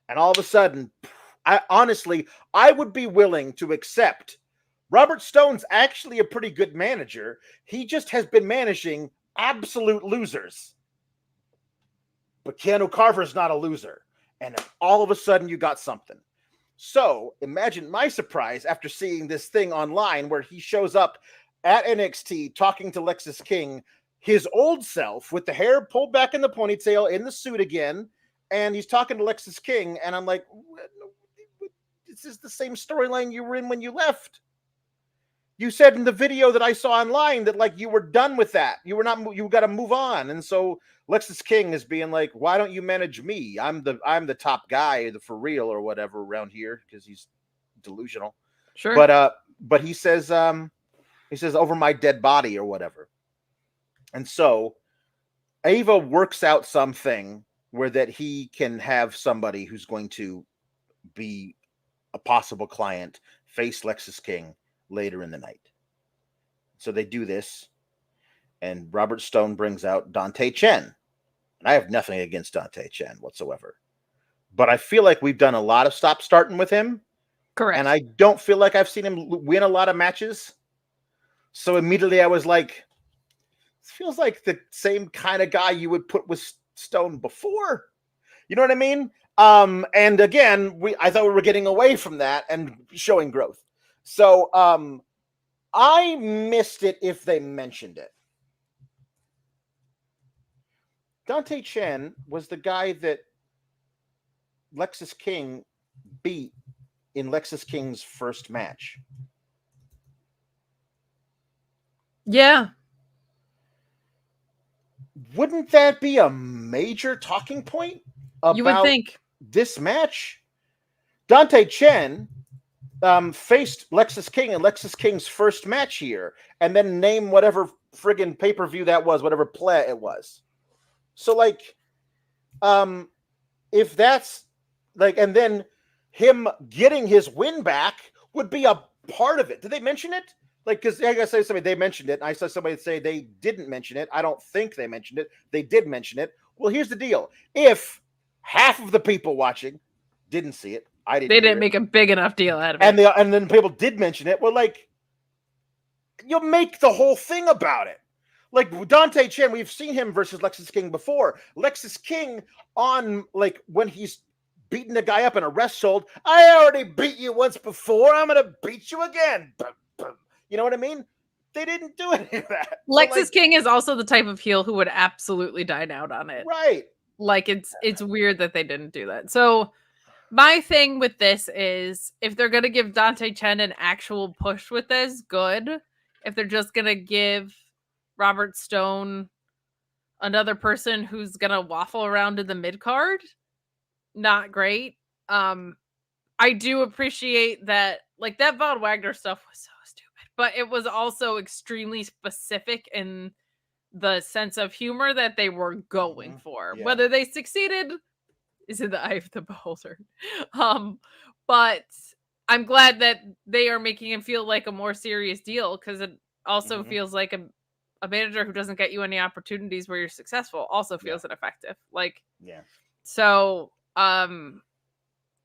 And all of a sudden, I would be willing to accept Robert Stone's actually a pretty good manager. He just has been managing absolute losers. But Keanu Carver's not a loser. And all of a sudden, you got something. So imagine my surprise after seeing this thing online where he shows up at NXT talking to Lexus King, his old self, with the hair pulled back in the ponytail, in the suit again, and he's talking to Lexus King, and I'm like, this is the same storyline you were in when you left. You said in the video that I saw online that, like, you were done with that. You got to move on. And so Lexus King is being like, why don't you manage me? I'm the top guy, the for real or whatever around here, because he's delusional. Sure. But he says over my dead body or whatever. And so Ava works out something where that he can have somebody who's going to be a possible client face Lexus King later in the night. So they do this, and Robert Stone brings out Dante Chen. And I have nothing against Dante Chen whatsoever. But I feel like we've done a lot of stop-starting with him. Correct. And I don't feel like I've seen him win a lot of matches. So immediately I was like, feels like the same kind of guy you would put with Stone before. You know what I mean? And again, I thought we were getting away from that and showing growth. So I missed it if they mentioned it. Dante Chen was the guy that Lexus King beat in Lexus King's first match. Yeah. Wouldn't that be a major talking point about you would think this match? Dante Chen faced Lexus King in Lexus King's first match here, and then name whatever friggin' pay-per-view that was, whatever play it was. So, like, if that's like, and then him getting his win back would be a part of it. Did they mention it? Like, because I gotta say something, they mentioned it. I saw somebody say they didn't mention it. I don't think they mentioned it. They did mention it. Well, here's the deal. If half of the people watching didn't see it, they didn't make a big enough deal out of it. And then people did mention it. Well, like, you'll make the whole thing about it. Like Dante Chen, we've seen him versus Lexus King before. Lexus King on, like, when he's beating a guy up in a rest hold, I already beat you once before. I'm going to beat you again. You know what I mean? They didn't do any of that. Lexus King is also the type of heel who would absolutely dine out on it. Right. Like, it's weird that they didn't do that. So my thing with this is, if they're going to give Dante Chen an actual push with this, good. If they're just going to give Robert Stone another person who's going to waffle around in the mid card, not great. I do appreciate that, like, that Von Wagner stuff was so stupid, but it was also extremely specific in the sense of humor that they were going for. Yeah. Whether they succeeded is in the eye of the beholder. But I'm glad that they are making him feel like a more serious deal, because it also feels like a manager who doesn't get you any opportunities where you're successful also feels ineffective. Like, so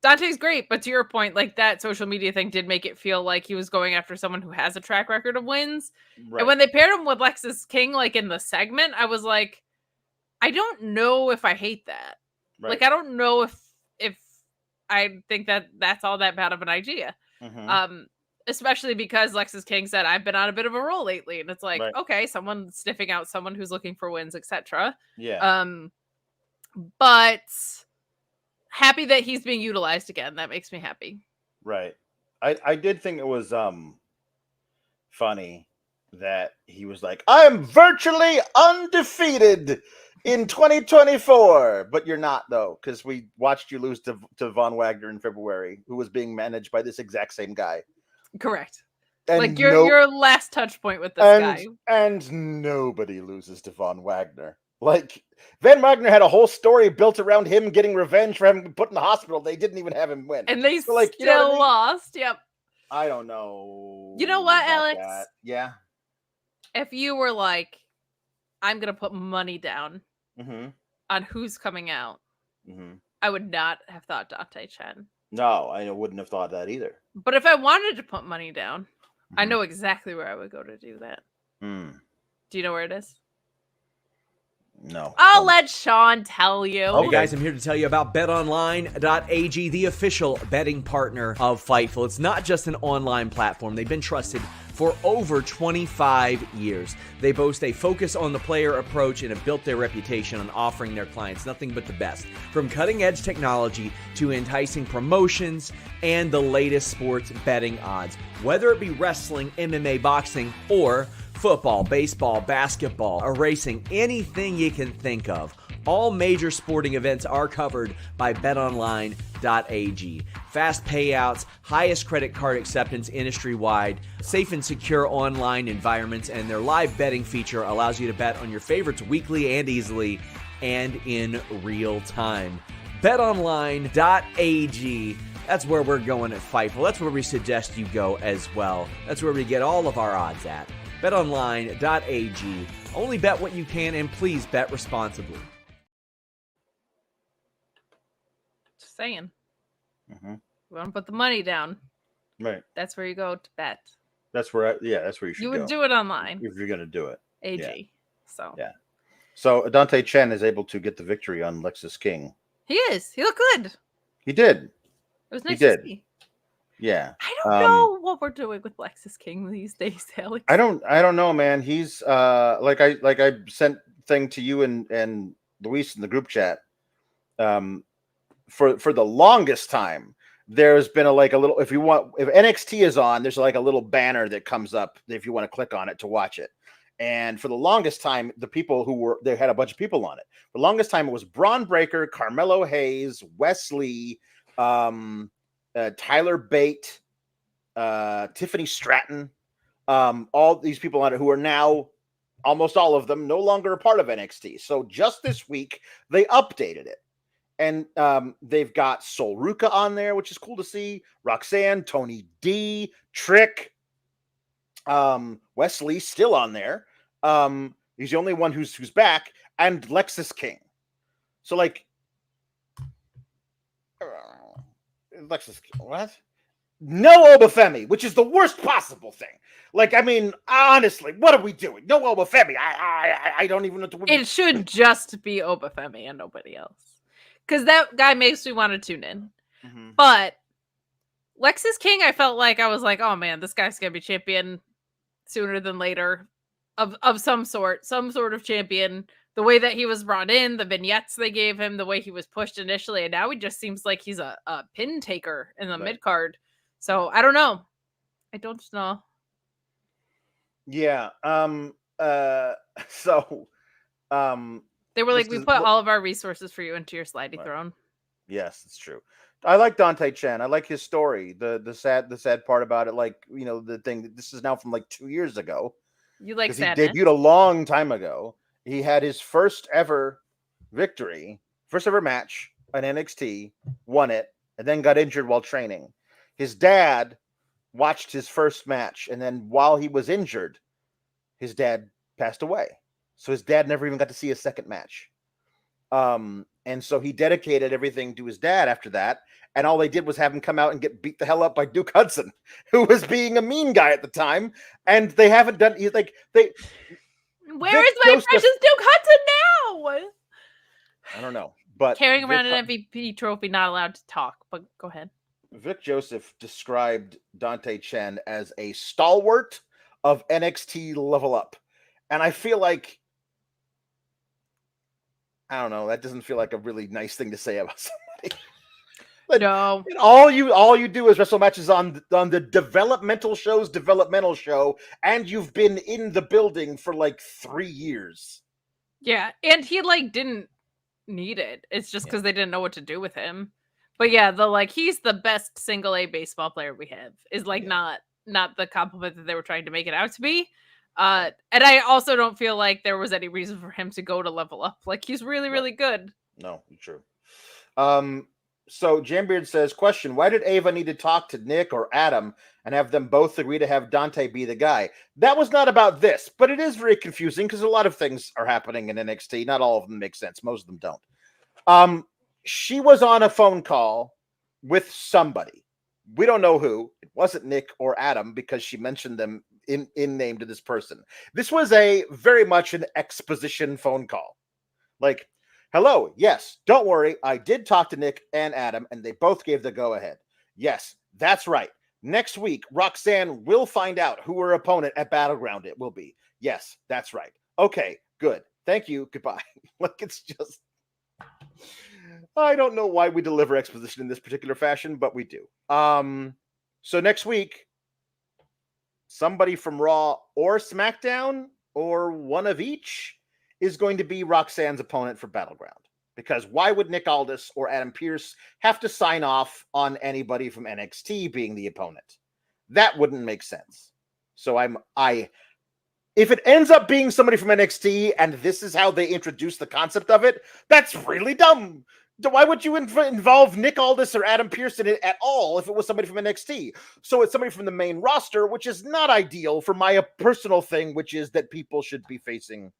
Dante's great, but to your point, like, that social media thing did make it feel like he was going after someone who has a track record of wins. Right. And when they paired him with Lexus King, like, in the segment, I was like, I don't know if I hate that. Right. Like, I don't know if I think that that's all that bad of an idea. Especially because Lexus King said, I've been on a bit of a roll lately. And it's like, okay, someone sniffing out someone who's looking for wins, etc. Yeah. But happy that he's being utilized again. That makes me happy. Right. I did think it was funny that he was like, I'm virtually undefeated in 2024. But you're not, though, because we watched you lose to Von Wagner in February, who was being managed by this exact same guy. Correct. And like, your last touch point with this guy. And nobody loses to Von Wagner. Like, Von Wagner had a whole story built around him getting revenge for having been put in the hospital. They didn't even have him win. And they still lost. Yep. I don't know. You know what, Alex? That. Yeah. If you were like, I'm going to put money down on who's coming out, I would not have thought Dante Chen. No, I wouldn't have thought that either. But if I wanted to put money down, I know exactly where I would go to do that. Do you know where it is? No. I'll let Sean tell you. Okay. Hey guys, I'm here to tell you about betonline.ag, the official betting partner of Fightful. It's not just an online platform. They've been trusted for over 25 years. They boast a focus on the player approach and have built their reputation on offering their clients nothing but the best. From cutting-edge technology to enticing promotions and the latest sports betting odds. Whether it be wrestling, MMA, boxing, or football, baseball, basketball, or racing, anything you can think of. All major sporting events are covered by betonline.ag. Fast payouts, highest credit card acceptance industry-wide, safe and secure online environments, and their live betting feature allows you to bet on your favorites weekly and easily and in real time. betonline.ag. That's where we're going at Fightful. That's where we suggest you go as well. That's where we get all of our odds at. betonline.ag. Only bet what you can, and please bet responsibly. Just saying. We want to put the money down. Right. That's where you go to bet. That's where that's where you should go. You would do it online. If you're going to do it. AG. Yeah. So. Yeah. So Dante Chen is able to get the victory on Lexus King. He is. He looked good. He did. It was nice to see. Yeah. I don't know what we're doing with Lexus King these days, Alex. I don't know, man. He's like I sent thing to you and Luis in the group chat. For the longest time, there's been a little, if NXT is on, there's like a little banner that comes up if you want to click on it to watch it. And for the longest time, the people they had a bunch of people on it. For the longest time, it was Braun Breaker, Carmelo Hayes, Wesley, Tyler Bate, Tiffany Stratton, all these people on it who are now, almost all of them, no longer a part of NXT. So just this week, they updated it. And they've got Sol Ruka on there, which is cool to see. Roxanne, Tony D, Trick, Wesley still on there. He's the only one who's back, and Lexus King. So like, Lexus King, what? No Oba Femi, which is the worst possible thing. Like, I mean, honestly, what are we doing? No Oba Femi. I don't even know what to. It should just be Oba Femi and nobody else, because that guy makes me want to tune in. Mm-hmm. But Lexus King, I felt like I was like, oh man, this guy's gonna be champion sooner than later, of some sort of champion. The way that he was brought in, the vignettes they gave him, the way he was pushed initially, and now he just seems like he's a pin taker in the mid card. So I don't know. I don't know. Yeah. So. They were like, we put all of our resources for you into your slidey throne. Yes, it's true. I like Dante Chen. I like his story. The sad part about it, like, you know, the thing that this is now from like 2 years ago. You like he sadness. debuted a long time ago. He had his first ever victory, first ever match on NXT, won it, and then got injured while training. His dad watched his first match, and then while he was injured, his dad passed away. So his dad never even got to see a second match. And so he dedicated everything to his dad after that. And all they did was have him come out and get beat the hell up by Duke Hudson, who was being a mean guy at the time. And they haven't done, like, they. Where is my precious Duke Hudson now? I don't know. But carrying around an MVP trophy, not allowed to talk. But go ahead. Vic Joseph described Dante Chen as a stalwart of NXT level up. And I feel like, I don't know, that doesn't feel like a really nice thing to say about somebody. But no. All you do is wrestle matches on the developmental show, and you've been in the building for like 3 years. Yeah, and he like didn't need it. It's just because they didn't know what to do with him. But yeah, he's the best single A baseball player we have is like not the compliment that they were trying to make it out to be. And I also don't feel like there was any reason for him to go to level up. Like, he's really, really good. No, true. So Jambeard says, question, why did Ava need to talk to Nick or Adam and have them both agree to have Dante be the guy? That was not about this, but it is very confusing because a lot of things are happening in NXT. Not all of them make sense. Most of them don't. She was on a phone call with somebody. We don't know who. It wasn't Nick or Adam because she mentioned them in name to this person. This was a very much an exposition phone call. Like, hello, yes, don't worry. I did talk to Nick and Adam, and they both gave the go-ahead. Yes, that's right. Next week, Roxanne will find out who her opponent at Battleground it will be. Yes, that's right. Okay, good. Thank you. Goodbye. Like, it's just... I don't know why we deliver exposition in this particular fashion, but we do. So next week, somebody from Raw or SmackDown or one of each is going to be Roxanne's opponent for Battleground. Because why would Nick Aldis or Adam Pearce have to sign off on anybody from NXT being the opponent? That wouldn't make sense. So if it ends up being somebody from NXT and this is how they introduce the concept of it, that's really dumb. Why would you involve Nick Aldis or Adam Pearce in it at all if it was somebody from NXT? So it's somebody from the main roster, which is not ideal for my personal thing, which is that people should be facing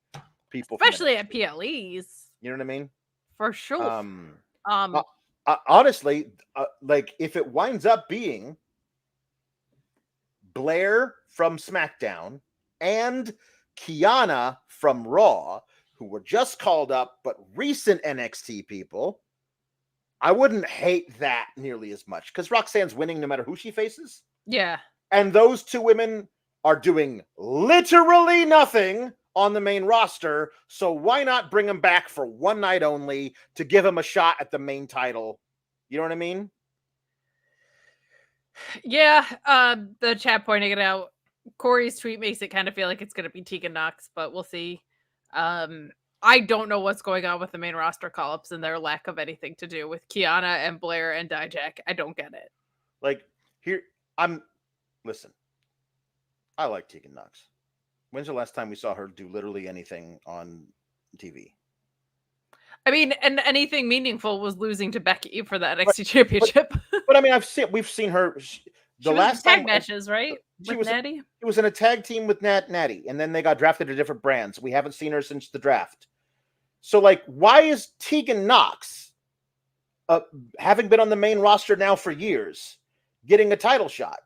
people, especially at PLEs. You know what I mean? For sure. Honestly, like if it winds up being Blair from SmackDown and Kiana from Raw, who were just called up, but recent NXT people, I wouldn't hate that nearly as much because Roxanne's winning no matter who she faces. Yeah. And those two women are doing literally nothing on the main roster. So why not bring them back for one night only to give them a shot at the main title? You know what I mean? Yeah. The chat pointing it out. Corey's tweet makes it kind of feel like it's going to be Tegan Nox, but we'll see. I don't know what's going on with the main roster call-ups and their lack of anything to do with Kiana and Blair and Dijak. I don't get it. Like, listen, I like Tegan Nox. When's the last time we saw her do literally anything on TV? I mean, and anything meaningful was losing to Becky for the NXT Championship. But I mean, we've seen her. She The was last in tag time matches, right? she With was Natty. It was in a tag team with Natty, and then they got drafted to different brands. We haven't seen her since the draft. So, like, why is Tegan Knox, having been on the main roster now for years, getting a title shot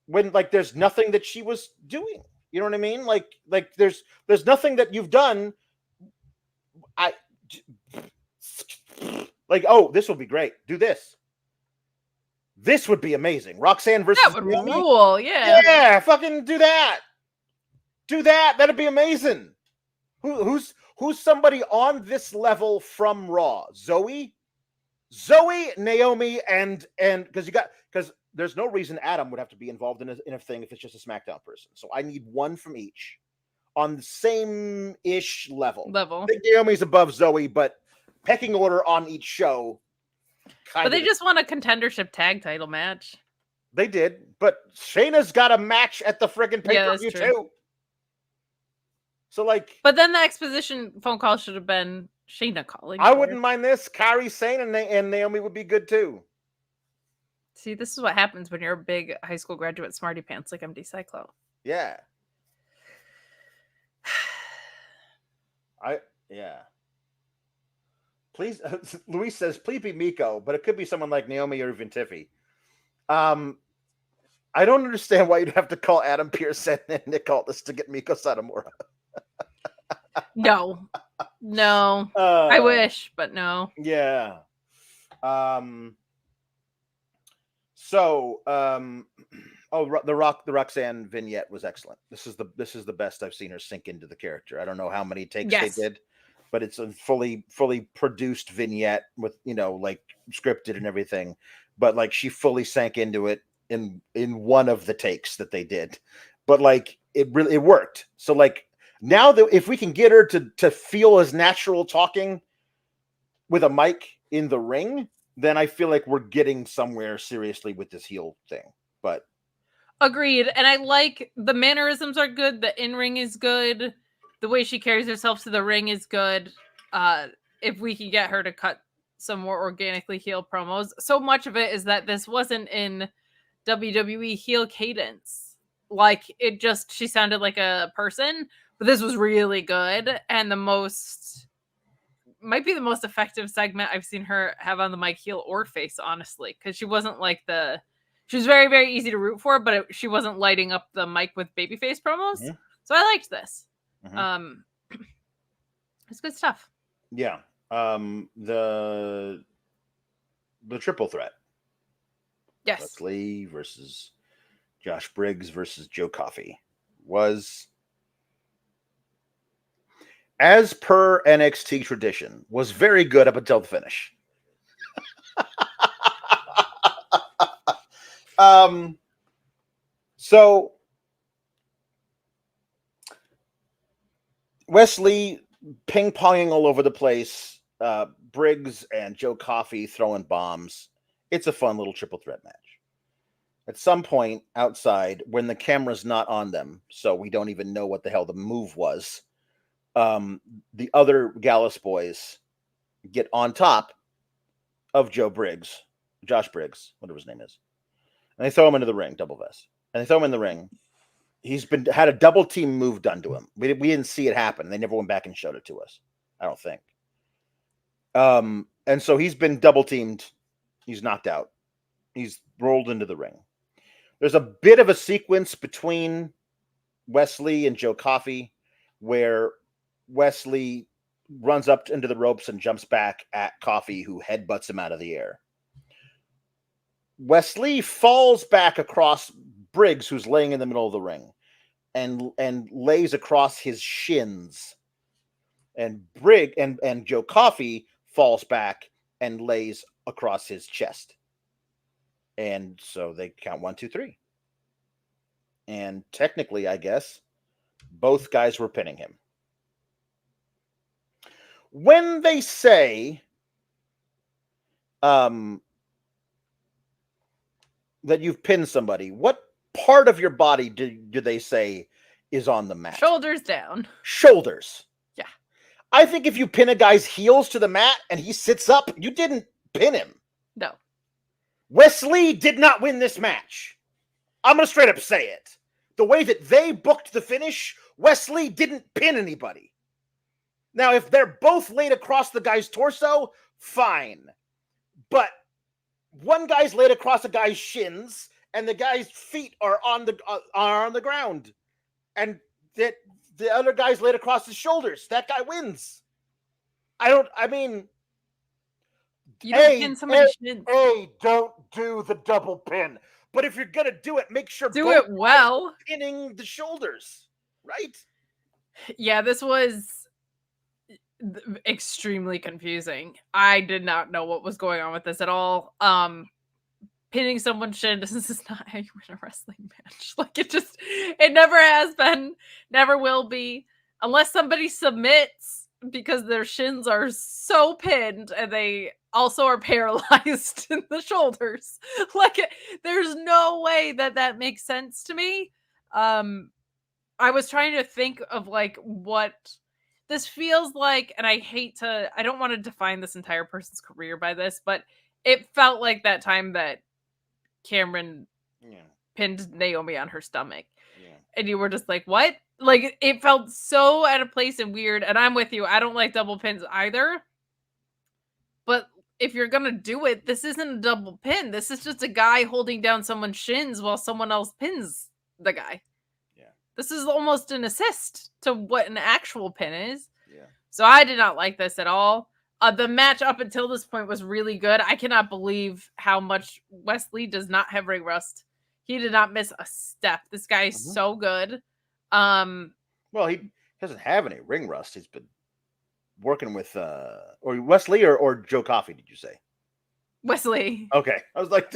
when, like, there's nothing that she was doing? You know what I mean? Like there's nothing that you've done. Oh, this will be great. Do this. This would be amazing. Roxanne versus That would Naomi. rule, yeah. Yeah, fucking do that. Do that. That'd be amazing. Who's somebody on this level from Raw? Zoe, Naomi, and because there's no reason Adam would have to be involved in a thing if it's just a SmackDown person. So I need one from each on the same-ish level. I think Naomi's above Zoe, but pecking order on each show. But they just won a contendership tag title match. They did, but Shayna's got a match at the friggin' pay-per-view too. So, like, but then the exposition phone call should have been Shayna calling. I wouldn't mind this. Kairi Sane and Naomi would be good too. See, this is what happens when you're a big high school graduate smarty pants like MD Cyclo. Yeah. Yeah. Please, Luis says, please be Miko, but it could be someone like Naomi or even Tiffy. I don't understand why you'd have to call Adam Pearce and Nick Aldis to get Miko Satomura. No. I wish, but no. Yeah. The Roxanne vignette was excellent. This is the best I've seen her sink into the character. I don't know how many takes they did, but it's a fully produced vignette with, like, scripted and everything. But, like, she fully sank into it in one of the takes that they did. But, like, it worked. So, like, now that if we can get her to feel as natural talking with a mic in the ring, then I feel like we're getting somewhere seriously with this heel thing. But agreed. And I like the mannerisms are good. The in-ring is good. The way she carries herself to the ring is good. If we can get her to cut some more organically heel promos. So much of it is that this wasn't in WWE heel cadence. Like, she sounded like a person, but this was really good. And might be the most effective segment I've seen her have on the mic, heel or face, honestly. Because she wasn't like she was very, very easy to root for, but she wasn't lighting up the mic with babyface promos. Mm-hmm. So I liked this. Mm-hmm. It's good stuff. Yeah. The triple threat. Yes. Wesley versus Josh Briggs versus Joe Coffey was, as per NXT tradition, was very good up until the finish. So Wesley ping-ponging all over the place, Briggs and Joe Coffey throwing bombs. It's a fun little triple threat match. At some point outside, when the camera's not on them, so we don't even know what the hell the move was, the other Gallus boys get on top of Josh Briggs, whatever his name is, and they throw him into the ring, double vest, and they throw him in the ring. He's had a double team move done to him. We didn't see it happen. They never went back and showed it to us, I don't think. And so he's been double teamed. He's knocked out. He's rolled into the ring. There's a bit of a sequence between Wesley and Joe Coffey where Wesley runs up into the ropes and jumps back at Coffey, who headbutts him out of the air. Wesley falls back across Briggs, who's laying in the middle of the ring, and lays across his shins. And and Joe Coffey falls back and lays across his chest. And so they count 1, 2, 3. And technically, I guess, both guys were pinning him. When they say that you've pinned somebody, what part of your body do they say is on the mat? Shoulders down. Shoulders. Yeah. I think if you pin a guy's heels to the mat and he sits up, you didn't pin him. No. Wesley did not win this match. I'm going to straight up say it. The way that they booked the finish, Wesley didn't pin anybody. Now, if they're both laid across the guy's torso, fine. But one guy's laid across a guy's shins, and the guy's feet are on the ground. And the other guy's laid across his shoulders. That guy wins. You don't pin somebody's shins. Don't do the double pin. But if you're going to do it, make sure do it well. Pinning the shoulders, right? Yeah, this was extremely confusing. I did not know what was going on with this at all. Pinning someone's shin, this is not how you win a wrestling match. Like, it never has been, never will be, unless somebody submits because their shins are so pinned and they also are paralyzed in the shoulders. Like, there's no way that makes sense to me. I was trying to think of like what this feels like, and I don't want to define this entire person's career by this, but it felt like that time that Cameron pinned Naomi on her stomach. Yeah. And you were just like, what? Like, it felt so out of place and weird, and I'm with you. I don't like double pins either. But if you're going to do it, this isn't a double pin. This is just a guy holding down someone's shins while someone else pins the guy. This is almost an assist to what an actual pin is. Yeah. So I did not like this at all. The match up until this point was really good. I cannot believe how much Wesley does not have ring rust. He did not miss a step. This guy is so good. Well, he doesn't have any ring rust. He's been working with or Wesley or Joe Coffey, did you say? Wesley. Okay. I was like,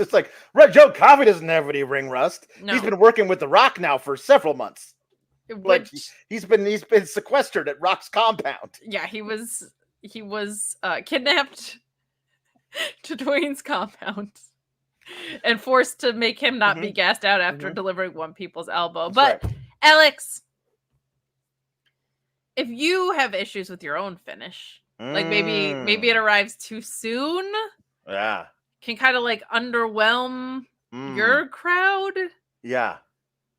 Joe Coffey doesn't have any ring rust. No. He's been working with The Rock now for several months. Like, he's been sequestered at Rock's compound. Yeah, he was kidnapped to Dwayne's compound and forced to make him not be gassed out after delivering one people's elbow. That's but right. Alex, if you have issues with your own finish, like maybe it arrives too soon. Yeah. Can kind of like underwhelm your crowd. Yeah.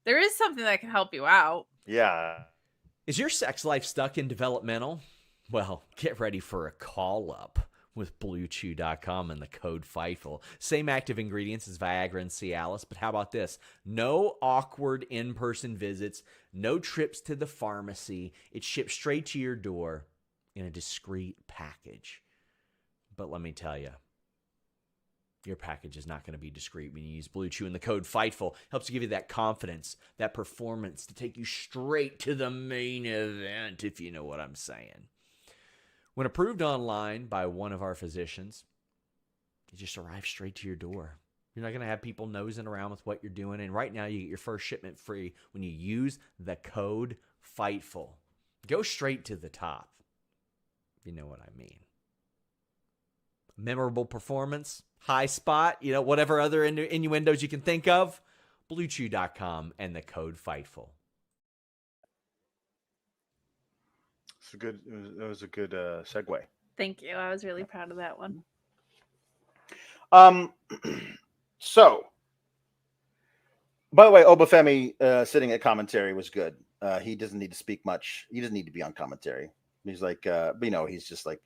There is something that can help you out. Yeah. Is your sex life stuck in developmental? Well, get ready for a call up with BlueChew.com and the code FIGHTFUL. Same active ingredients as Viagra and Cialis, but how about this? No awkward in-person visits, no trips to the pharmacy. It's shipped straight to your door in a discreet package. But let me tell you, your package is not going to be discreet when you use Blue Chew, and the code FIGHTFUL helps give you that confidence, that performance to take you straight to the main event, if you know what I'm saying. When approved online by one of our physicians, it just arrives straight to your door. You're not going to have people nosing around with what you're doing, and right now you get your first shipment free when you use the code FIGHTFUL. Go straight to the top, if you know what I mean. Memorable performance, high spot, whatever other innuendos you can think of, BlueChew.com and the code FIGHTFUL. That was a good segue. Thank you. I was really proud of that one. So, by the way, Oba Femi sitting at commentary was good. He doesn't need to speak much. He doesn't need to be on commentary. He's like, he's just like,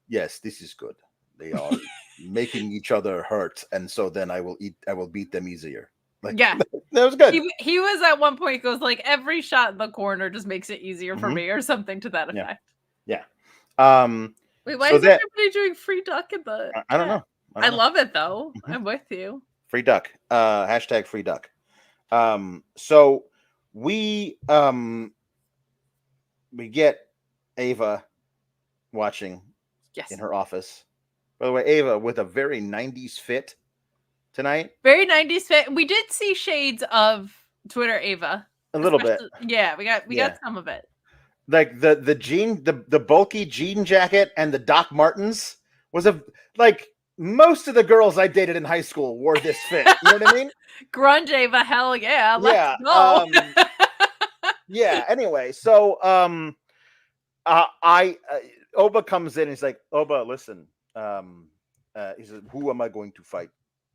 yes, this is good. They are making each other hurt, and so then I will beat them easier. Like, yeah, that was good. He was at one point, he goes like, every shot in the corner just makes it easier for me, or something to that effect. Yeah. Wait, why is everybody doing free duck in the? I don't know. I love it though. I'm with you. Free duck. Hashtag free duck. So we get Ava watching in her office. By the way, Ava with a very 90s fit tonight. Very 90s fit. We did see shades of Twitter Ava. A little bit. Yeah, we got some of it. Like the bulky jean jacket and the Doc Martens was most of the girls I dated in high school wore this fit. You know what I mean? Grunge Ava, hell yeah. Let's go. Yeah. Anyway, so Oba comes in and he's like, Oba, listen. He says, who am I going to fight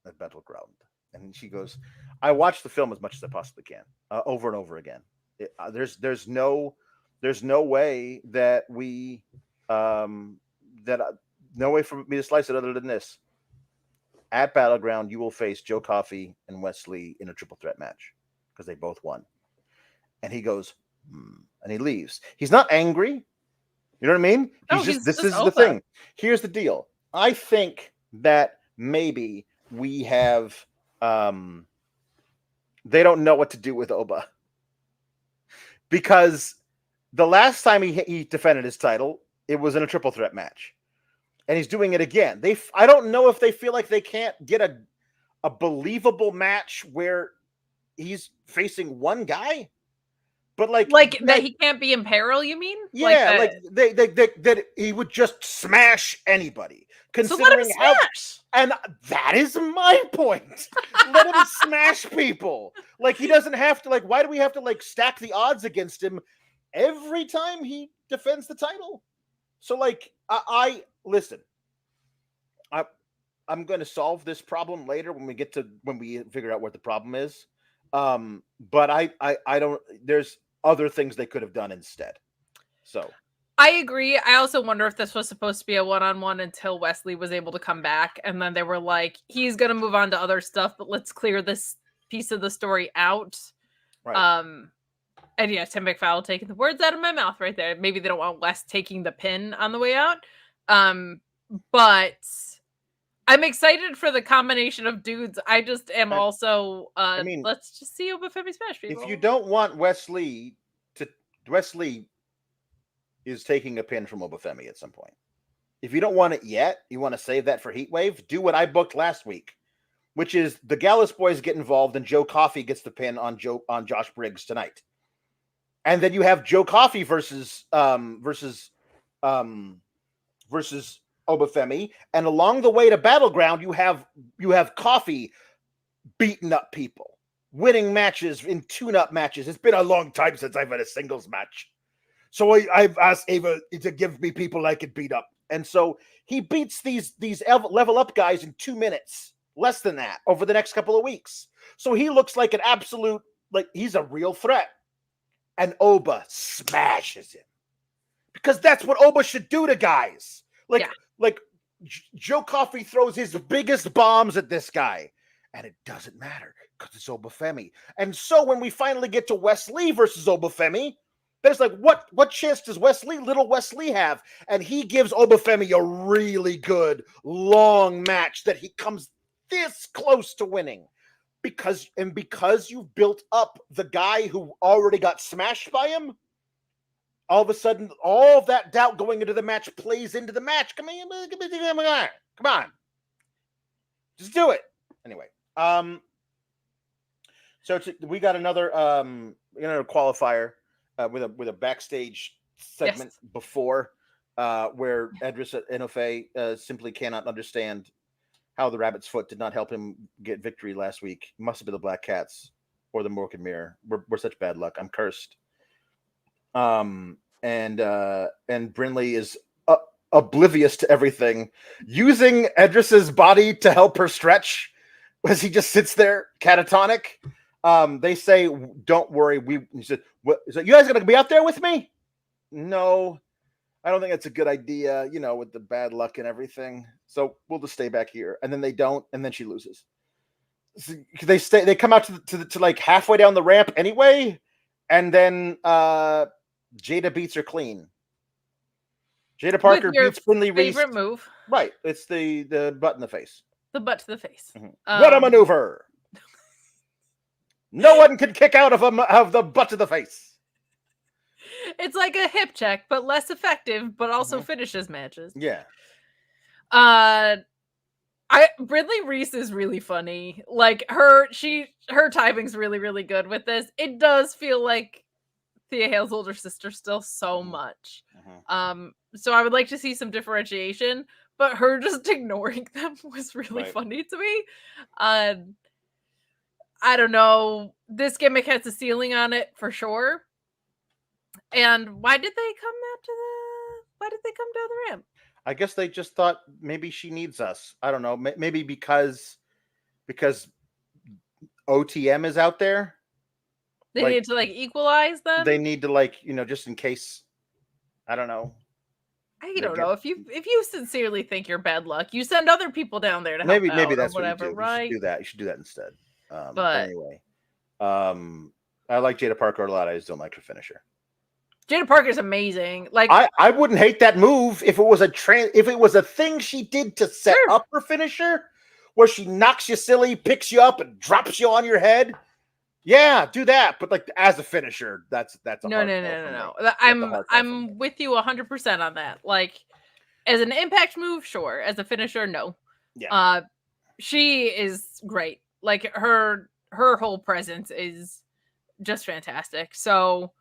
at Battleground? And she goes, I watch the film as much as I possibly can, over and over again. There's no way that we no way for me to slice it other than this. At Battleground, you will face Joe Coffey and Wesley in a triple threat match because they both won. And he goes, and he leaves. He's not angry. You know what I mean? This is the thing. Here's the deal. I think that maybe we have they don't know what to do with Oba. Because the last time he defended his title, it was in a triple threat match. And he's doing it again. I don't know if they feel like they can't get a believable match where he's facing one guy. But like that he can't be in peril, you mean? Yeah, like that he would just smash anybody. So let him smash. And that is my point. Let him smash people. Like he doesn't have to. Like, why do we have to like stack the odds against him every time he defends the title? So like, I listen. I'm going to solve this problem later when we figure out what the problem is. But I don't. There's other things they could have done instead. So I agree. I also wonder if this was supposed to be a one-on-one until Wesley was able to come back, and then they were like, "He's going to move on to other stuff, but let's clear this piece of the story out." Right. And yeah, Tim McFowle taking the words out of my mouth right there. Maybe they don't want Wes taking the pin on the way out. But I'm excited for the combination of dudes. I just am also. Let's just see Oba Femi smash people. If you don't want Wesley is taking a pin from Oba Femi at some point. If you don't want it yet, you want to save that for Heatwave, do what I booked last week, which is the Gallus boys get involved and Joe Coffey gets the pin on Josh Briggs tonight. And then you have Joe Coffey versus Oba Femi, and along the way to Battleground, you have Coffey beating up people, winning matches in tune-up matches. It's been a long time since I've had a singles match, so I've asked Ava to give me people I could beat up, and so he beats these level up guys in 2 minutes, less than that, over the next couple of weeks. So he looks like an absolute, like he's a real threat, and Oba smashes him because that's what Oba should do to guys. Like Joe Coffey throws his biggest bombs at this guy, and it doesn't matter because it's Oba Femi. And so when we finally get to Wesley versus Oba Femi, there's like, what chance does little Wesley have? And he gives Oba Femi a really good long match that he comes this close to winning. Because you've built up the guy who already got smashed by him, all of a sudden, all of that doubt going into the match plays into the match. Come on. Just do it. Anyway, so we got another qualifier with a backstage segment before where Edris Enofe simply cannot understand how the rabbit's foot did not help him get victory last week. Must have been the Black Cats or the Morgan Mirror. We're such bad luck. I'm cursed. And Brinley is oblivious to everything, using Edris's body to help her stretch as he just sits there catatonic. They say, "Don't worry." He said, "What is it? You guys gonna be out there with me?" No, I don't think that's a good idea. With the bad luck and everything. So we'll just stay back here. And then they don't, and then she loses. So they come out to like halfway down the ramp anyway, and then Jada beats her clean. Jada Parker beats Brinley Reece. Favorite move, right? It's the butt in the face. The butt to the face. Mm-hmm. What a maneuver! No one can kick out of the butt to the face. It's like a hip check, but less effective, but also finishes matches. Yeah. Brinley Reece is really funny. Like her timing's really, really good with this. It does feel like Thea Hail's older sister still so much. So I would like to see some differentiation, but her just ignoring them was really funny to me. I don't know. This gimmick has a ceiling on it for sure. And why did they come after Why did they come down the ramp? I guess they just thought maybe she needs us. I don't know. Maybe because OTM is out there. They need to equalize them. They need to just in case. I don't know. I don't know. If you sincerely think you're bad luck, you send other people down there to help out maybe that's whatever, what you do. right? You should do that. You should do that instead. But anyway, I like Jaida Parker a lot. I just don't like her finisher. Jaida Parker's amazing. I wouldn't hate that move if it was a thing she did to set up her finisher, where she knocks you silly, picks you up, and drops you on your head. Yeah, do that. But as a finisher, that's a no. I'm with you 100% on that. As an impact move, sure. As a finisher, no. Yeah. She is great. Her whole presence is just fantastic. So,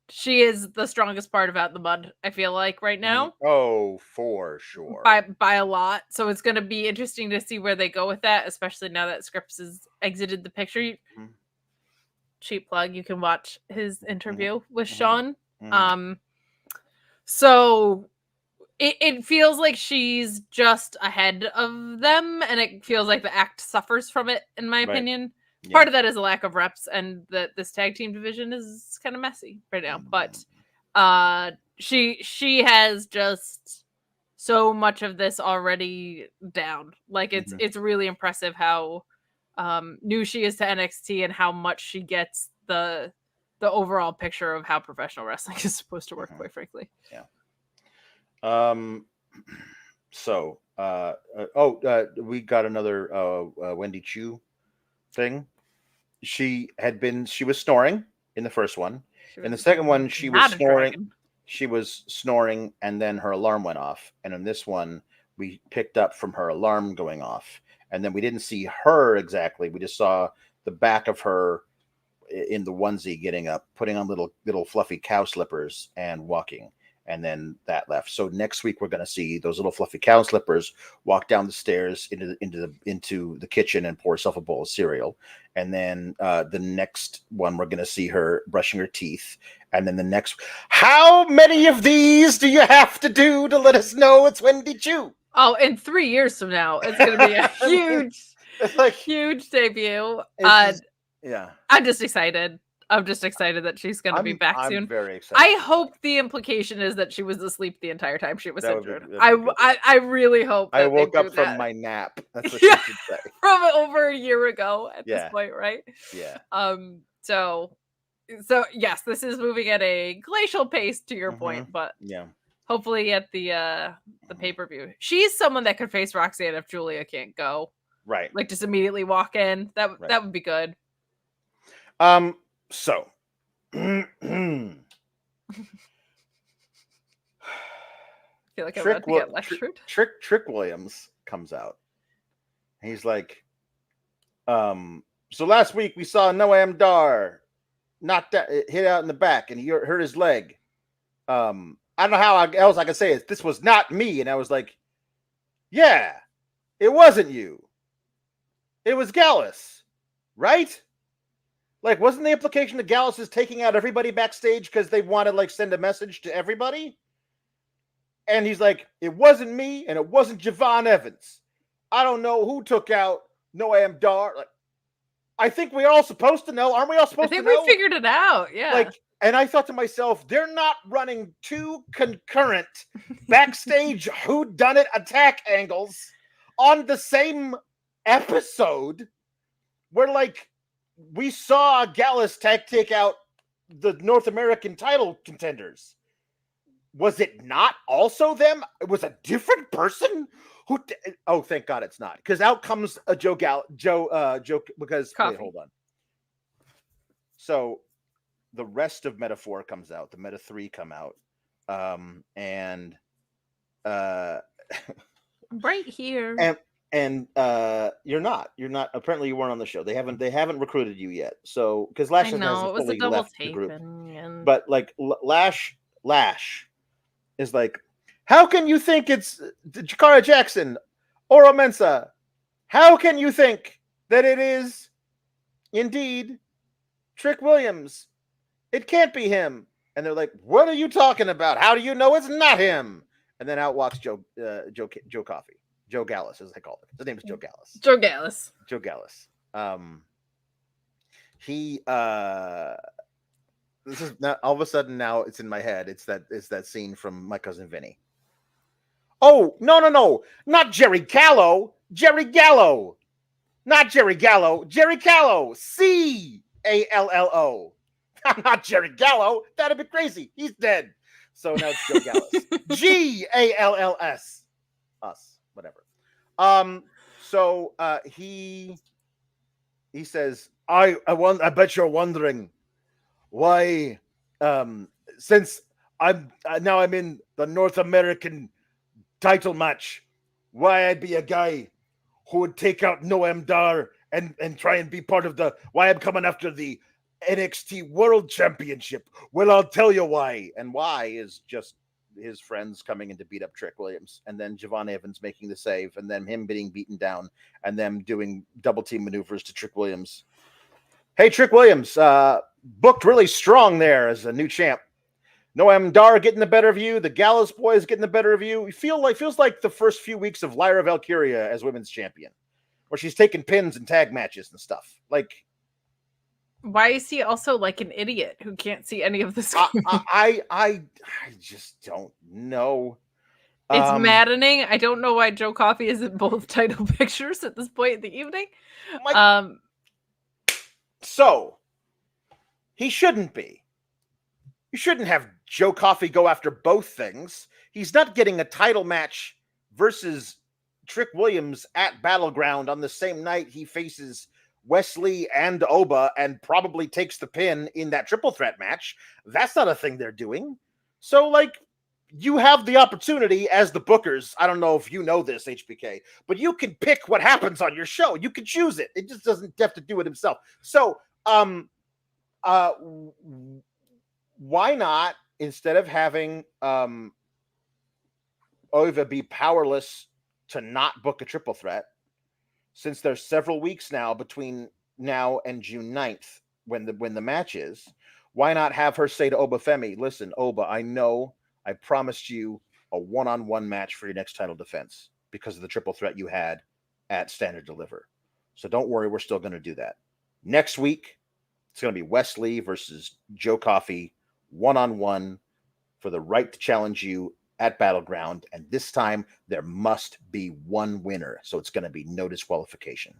she is the strongest part of Out in the Mud, I feel like, right now. Oh, for sure. By a lot. So it's going to be interesting to see where they go with that, especially now that Scripps has exited the picture. Cheap plug. You can watch his interview with Sean. So it feels like she's just ahead of them, and it feels like the act suffers from it, in my opinion. Yeah. Part of that is a lack of reps, and that this tag team division is kind of messy right now. But she has just so much of this already down. It's really impressive how new she is to NXT and how much she gets the overall picture of how professional wrestling is supposed to work. Quite frankly, yeah. So we got another Wendy Choo thing. She was snoring in the first one. In the second one, she was snoring. She was snoring, and then her alarm went off. And in this one, we picked up from her alarm going off, and then we didn't see her exactly. We just saw the back of her in the onesie getting up, putting on little fluffy cow slippers and walking. And then that left. So next week we're going to see those little fluffy cow slippers walk down the stairs into the kitchen and pour herself a bowl of cereal. And then the next one we're going to see her brushing her teeth. And then the next, how many of these do you have to do to let us know it's Wendy Choo? Oh, in 3 years from now, it's going to be a huge debut. Yeah, I'm just excited. I'm just excited that she's going to be back soon. I'm very excited. I hope the implication is that she was asleep the entire time she was injured. I really hope that I woke up from my nap. That's what she should say. From over a year ago at this point, right? Yeah. So yes, this is moving at a glacial pace to your point, but hopefully at the pay-per-view. She's someone that could face Roxanne if Julia can't go. Right. Just immediately walk in. That would be good. So, I feel like I'm about to get lectured. Trick Williams comes out. He's like, so last week we saw Noam Dar hit out in the back and he hurt his leg. I don't know how else I can say it. This was not me. And I was like, yeah, it wasn't you. It was Gallus, right? Wasn't the implication that Gallus is taking out everybody backstage because they want to send a message to everybody? And he's like, it wasn't me and it wasn't Javon Evans. I don't know who took out Noam Dar. I think we're all supposed to know. Aren't we all supposed to know? I think we figured it out. Yeah. And I thought to myself, they're not running two concurrent backstage whodunit attack angles on the same episode where we saw Gallus take out the North American title contenders. Was it not also them? It was a different person who. Oh, thank God it's not. Because out comes a Joe because wait, hold on. So the rest of Meta 4 comes out. The Meta 3 come out, and right here. And you're not apparently you weren't on the show. They haven't recruited you yet. So because Lash hasn't fully left the group. But Lash is like, how can you think it's Jakara Jackson or Omensa? How can you think that it is indeed Trick Williams? It can't be him. And they're like, "What are you talking about? How do you know it's not him?" And then out walks Joe Coffey. Joe Gallus, as they call it. His name is Joe Gallus. Joe Gallus. Joe Gallus. This is now all of a sudden now it's in my head. It's that scene from My Cousin Vinny. Oh, no. Not Jerry Callow. Jerry Gallo. Not Jerry Gallo. Jerry Callow. Callo. Not Jerry Gallo. That'd be crazy. He's dead. So now it's Joe Gallus. Galls. Us. Whatever. So he says, I bet you're wondering why, since I'm in the North American title match, why I'd be a guy who would take out Noam Dar and try and be part of why I'm coming after the NXT World Championship. Well, I'll tell you why. And why is just his friends coming in to beat up Trick Williams, and then Javon Evans making the save, and then him being beaten down, and them doing double team maneuvers to Trick Williams. Hey, Trick Williams, booked really strong there as a new champ. Noam Dar getting the better of you. The Gallows boys getting the better of you. Feels like the first few weeks of Lyra Valkyria as women's champion, where she's taking pins and tag matches and stuff. Like, why is he also like an idiot who can't see any of this? I just don't know. It's maddening. I don't know why Joe Coffey is in both title pictures at this point in the evening. So he shouldn't be. You shouldn't have Joe Coffey go after both things. He's not getting a title match versus Trick Williams at Battleground on the same night he faces Wesley and Oba and probably takes the pin in that triple threat match. That's not a thing they're doing. So, like, you have the opportunity as the bookers. I don't know if you know this, HBK, but you can pick what happens on your show. You can choose it. It just doesn't have to do it himself. So, why not, instead of having Ova be powerless to not book a triple threat, since there's several weeks now between now and June 9th when the match is, why not have her say to Oba Femi, listen, Oba, I know I promised you a one-on-one match for your next title defense because of the triple threat you had at Stand and Deliver. So don't worry, we're still going to do that. Next week, it's going to be Wesley versus Joe Coffey, one-on-one for the right to challenge you at Battleground, and this time there must be one winner, so it's going to be no disqualification.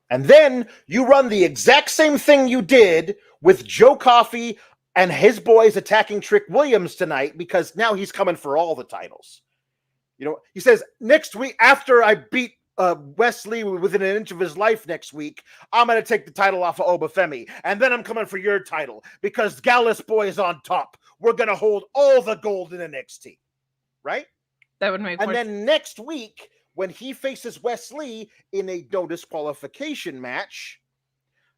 And then you run the exact same thing you did with Joe Coffey and his boys attacking Trick Williams tonight, because now he's coming for all the titles. You know, he says, next week, after I beat Wesley within an inch of his life next week, I'm going to take the title off of Oba Femi, and then I'm coming for your title because Gallus boy is on top. We're going to hold all the gold in NXT, right? That would make sense. And then next week, when he faces Wesley in a no disqualification match,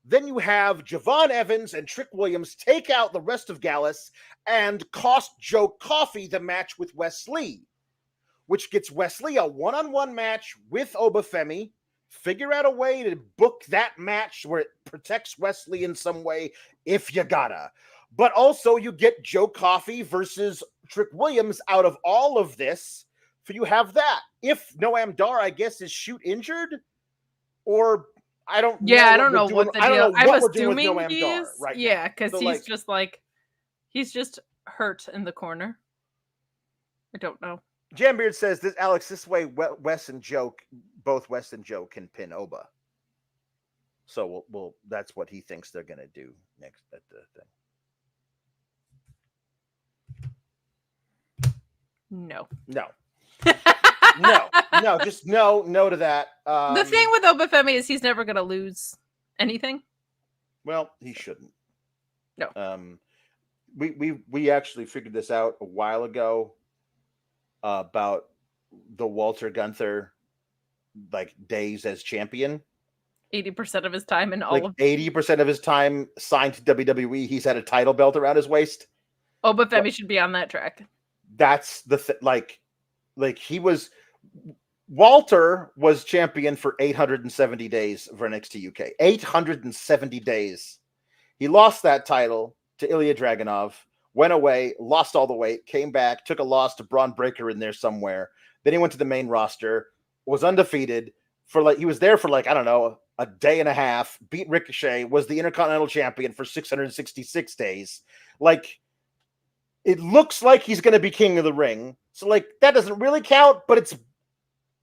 then you have Javon Evans and Trick Williams take out the rest of Gallus and cost Joe Coffey the match with Wesley, which gets Wesley a one-on-one match with Oba Femi. Figure out a way to book that match where it protects Wesley in some way if you gotta. But also you get Joe Coffey versus Trick Williams out of all of this. For you have that. If Noam Dar, I guess, is shoot injured, or I don't know. Yeah, I don't know what the deal. I'm assuming he is. Right, yeah, because so he's just like, he's just hurt in the corner. I don't know. Jambeard says this, Alex, this way Wes and Joe, both Wes and Joe can pin Oba. So we'll that's what he thinks they're gonna do next at the thing. No. No, just no to that. The thing with Oba Femi is he's never gonna lose anything. Well, he shouldn't. No. We actually figured this out a while ago. About the Walter Gunther like days as champion. 80% of his time in all of 80% of his time signed to WWE, he's had a title belt around his waist. Oba Femi should be on that track. That's the like he was. Walter was champion for 870 days for NXT UK. 870 days. He lost that title to Ilya Dragunov, went away, lost all the weight, came back, took a loss to Braun Breaker in there somewhere. Then he went to the main roster, was undefeated he was there for I don't know, a day and a half, beat Ricochet, was the Intercontinental Champion for 666 days. It looks like he's going to be King of the Ring. So that doesn't really count, but it's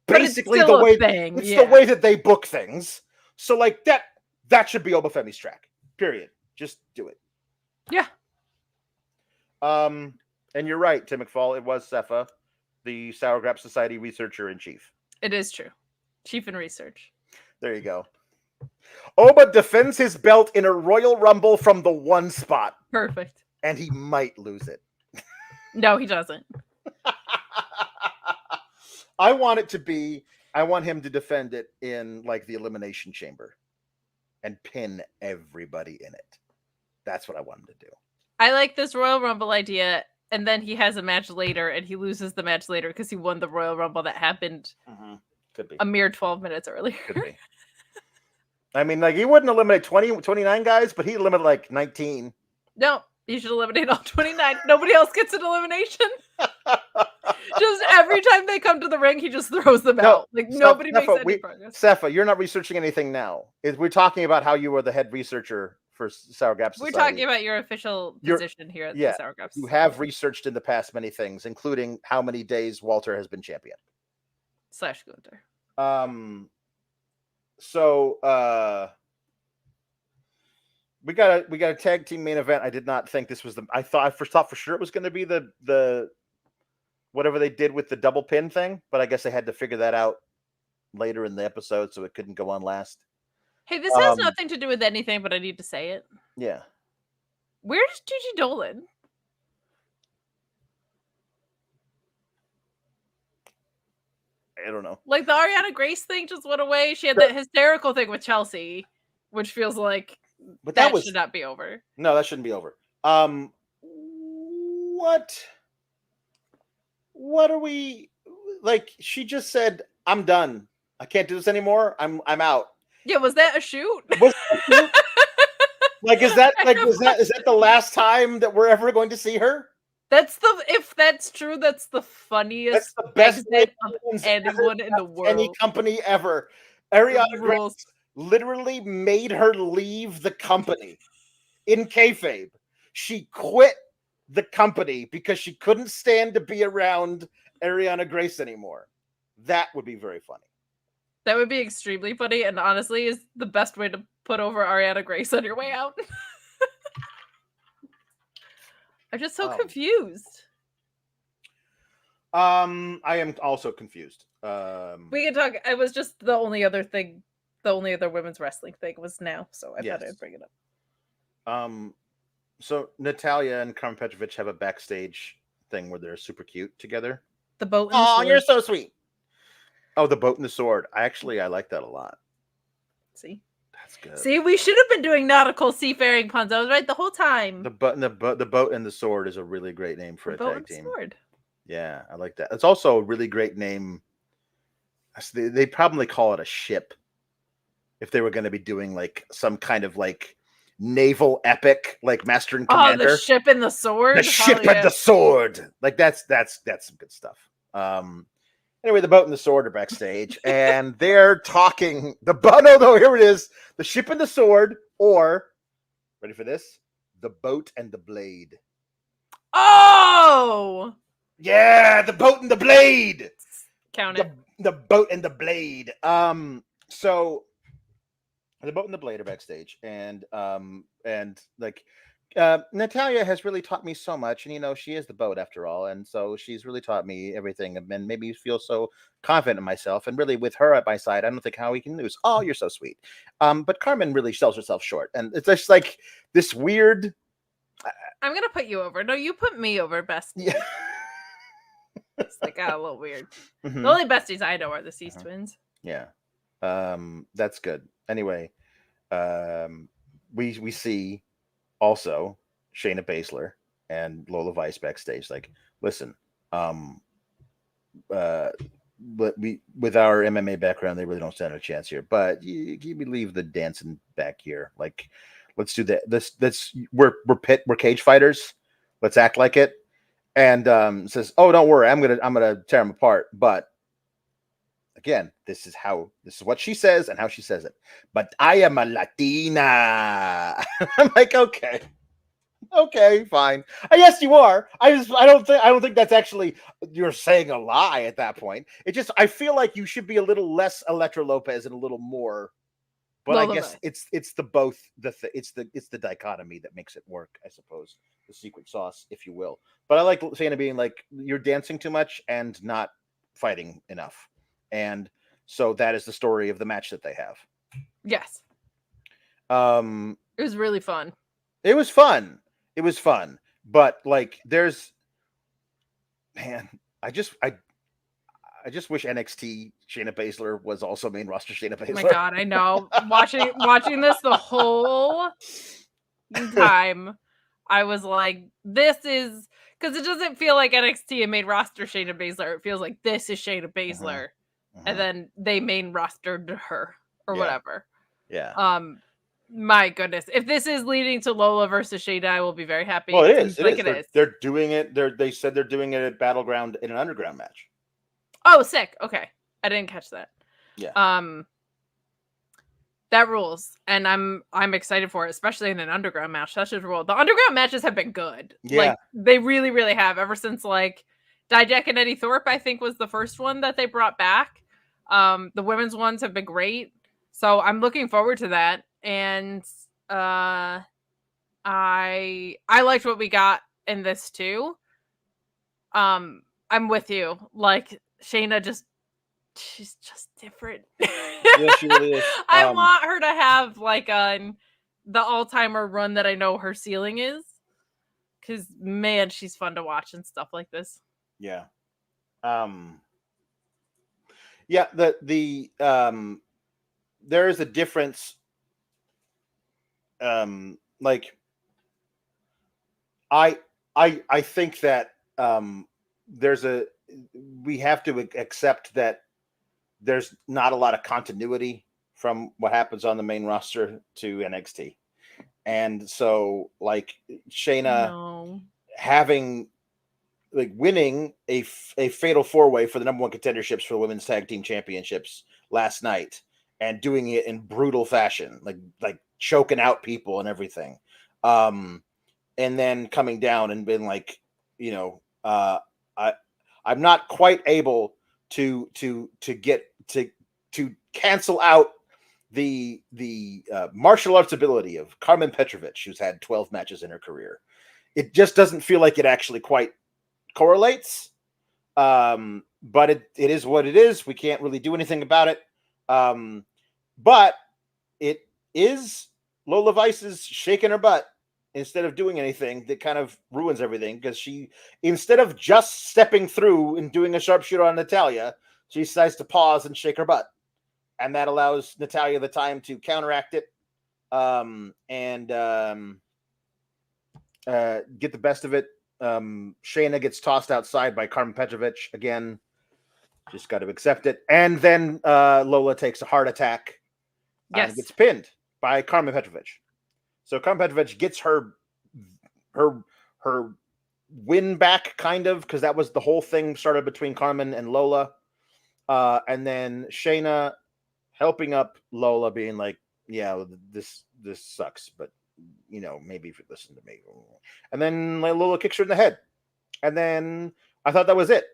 basically the way the way that they book things. So that should be Oba Femi's track. Period. Just do it. Yeah. And you're right, Tim McFall. It was Sepha, the Sour Grap Society researcher in chief. It is true. Chief in research. There you go. Oba defends his belt in a Royal Rumble from the one spot. Perfect. And he might lose it. No, he doesn't. I want him to defend it in the Elimination Chamber and pin everybody in it. That's what I want him to do. I like this Royal Rumble idea, and then he has a match later, and he loses the match later because he won the Royal Rumble that happened Could be a mere 12 minutes earlier. Could be. I mean, he wouldn't eliminate 29 guys, but he'd eliminate 19. No, you should eliminate all 29. Nobody else gets an elimination. Just every time they come to the ring, he just throws them out. Nobody makes any progress. Sepha, you're not researching anything now. We're talking about how you were the head researcher for Sour Grap Society. We're talking about your official position here at the Sour Grap Society. You have researched in the past many things, including how many days Walter has been champion. / Gunther. So we got a tag team main event. I did not think this was I thought for sure it was going to be the whatever they did with the double pin thing, but I guess they had to figure that out later in the episode, so it couldn't go on last. Hey, this has nothing to do with anything, but I need to say it. Yeah. Where's Gigi Dolan? I don't know. The Ariana Grace thing just went away. She had that hysterical thing with Chelsea, which feels like that should not be over. No, that shouldn't be over. What are we she just said, I'm done. I can't do this anymore. I'm out. Yeah, was that a shoot? Is that the last time that we're ever going to see her? If that's true, that's the funniest, that's the best exit of anyone in the world. Any company ever. Ariana Grace literally made her leave the company in kayfabe. She quit the company because she couldn't stand to be around Ariana Grace anymore. That would be very funny. That would be extremely funny, and honestly is the best way to put over Ariana Grace on your way out. I'm just so confused. I am also confused. We can talk. It was just the only other women's wrestling thing was now, so I thought I'd bring it up. So Natalya and Carmen Petrovich have a backstage thing where they're super cute together. The boat. Oh, you're so sweet. Oh, the boat and the sword. I like that a lot. See, that's good. See, we should have been doing nautical seafaring puns. I was right the whole time. The boat and the sword is a really great name for a tag team. Sword. Yeah, I like that. It's also a really great name. They probably call it a ship if they were going to be doing some kind of naval epic, Master and Commander. Oh, the ship and the sword. The ship and the sword. That's some good stuff. Anyway, the boat and the sword are backstage, and they're talking. Here it is. The ship and the sword, or, ready for this? The boat and the blade. Oh! Yeah, the boat and the blade. Count it. The boat and the blade. So the boat and the blade are backstage, and Natalya has really taught me so much, and she is the boat after all, and so she's really taught me everything, and made me feel so confident in myself, and really with her at my side, I don't think how we can lose. Oh, you're so sweet. But Carmen really sells herself short, and it's just this weird. I'm gonna put you over. No, you put me over, bestie. Yeah. It's got a little weird. Mm-hmm. The only besties I know are the Cease twins. Yeah. That's good. Anyway, we see also Shayna Baszler and Lola Vice backstage. Listen, but we with our MMA background, they really don't stand a chance here. But you leave the dancing back here. Let's do that. We're cage fighters. Let's act like it. And says, "Oh, don't worry, I'm gonna tear him apart." But again, this is what she says and how she says it. But I am a Latina. I'm like, okay, fine. I guess you are. I don't think that's actually, you're saying a lie at that point. I feel like you should be a little less Elektra Lopez and a little more. But I guess it's the dichotomy that makes it work, I suppose. The secret sauce, if you will. But I like Shayna being like, you're dancing too much and not fighting enough. And so that is the story of the match that they have. Yes. It was really fun. It was fun. But like, I just wish NXT Shayna Baszler was also main roster Shayna Baszler. Oh my God, I know. Watching this the whole time, I was like, this is, because it doesn't feel like NXT and main roster Shayna Baszler. It feels like this is Shayna Baszler. And then they main rostered her or whatever. Yeah. My goodness. If this is leading to Lola versus Shayna, I will be very happy. Well, it is. It is. They're doing it. They said they're doing it at Battleground in an underground match. Oh, sick. Okay. I didn't catch that. Yeah. That rules. And I'm excited for it, especially in an underground match. That should rule. The underground matches have been good. Yeah. Like, they really, really have. Ever since, like, Dijak and Eddie Thorpe, I think, was the first one that they brought back. The women's ones have been great. So I'm looking forward to that. And I liked what we got in this too. I'm with you. Like, Shayna she's just different. Yeah, she really is. I want her to have like the all-timer run that I know her ceiling is. Cause man, she's fun to watch and stuff like this. Yeah. Yeah, the there is a difference. Like, I think that we have to accept that there's not a lot of continuity from what happens on the main roster to NXT. And so, like, Shayna winning a fatal 4-way for the number 1 contenderships for the women's tag team championships last night, and doing it in brutal fashion, like choking out people and everything. And then coming down and being like, I'm not quite able to cancel out the martial arts ability of Carmen Petrovich, who's had 12 matches in her career. It just doesn't feel like it actually quite correlates. But it is what it is. We can't really do anything about it. But it is Lola Vice's shaking her butt instead of doing anything that kind of ruins everything, because she, instead of just stepping through and doing a sharpshooter on Natalya, she decides to pause and shake her butt. And that allows Natalya the time to counteract it and get the best of it. Shayna gets tossed outside by Carmen Petrovich again. Just got to accept it. And then Lola takes a heart attack and gets pinned by Carmen Petrovich. So Carmen Petrovich gets her win back, kind of, because that was the whole thing started between Carmen and Lola. And then Shayna helping up Lola, being like, yeah, this sucks, but maybe if you listen to me. And then Lola kicks her in the head. And then I thought that was it.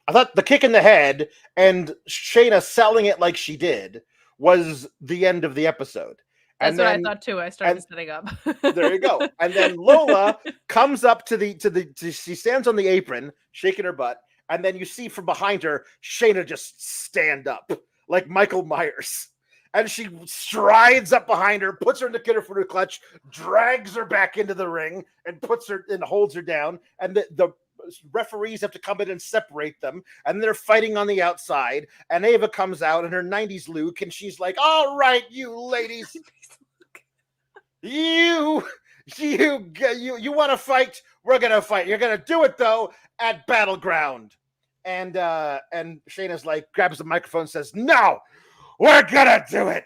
I thought the kick in the head and Shayna selling it like she did was the end of the episode. That's what I thought too. I started setting up. There you go. And then Lola comes up she stands on the apron, shaking her butt. And then you see from behind her, Shayna just stand up like Michael Myers. And she strides up behind her, puts her in the kidder for her clutch, drags her back into the ring, and puts her and holds her down. And the referees have to come in and separate them. And they're fighting on the outside. And Ava comes out in her 90s look, and she's like, all right, you ladies. You want to fight? We're going to fight. You're going to do it, though, at Battleground. And Shayna's like, grabs the microphone and says, no, we're going to do it.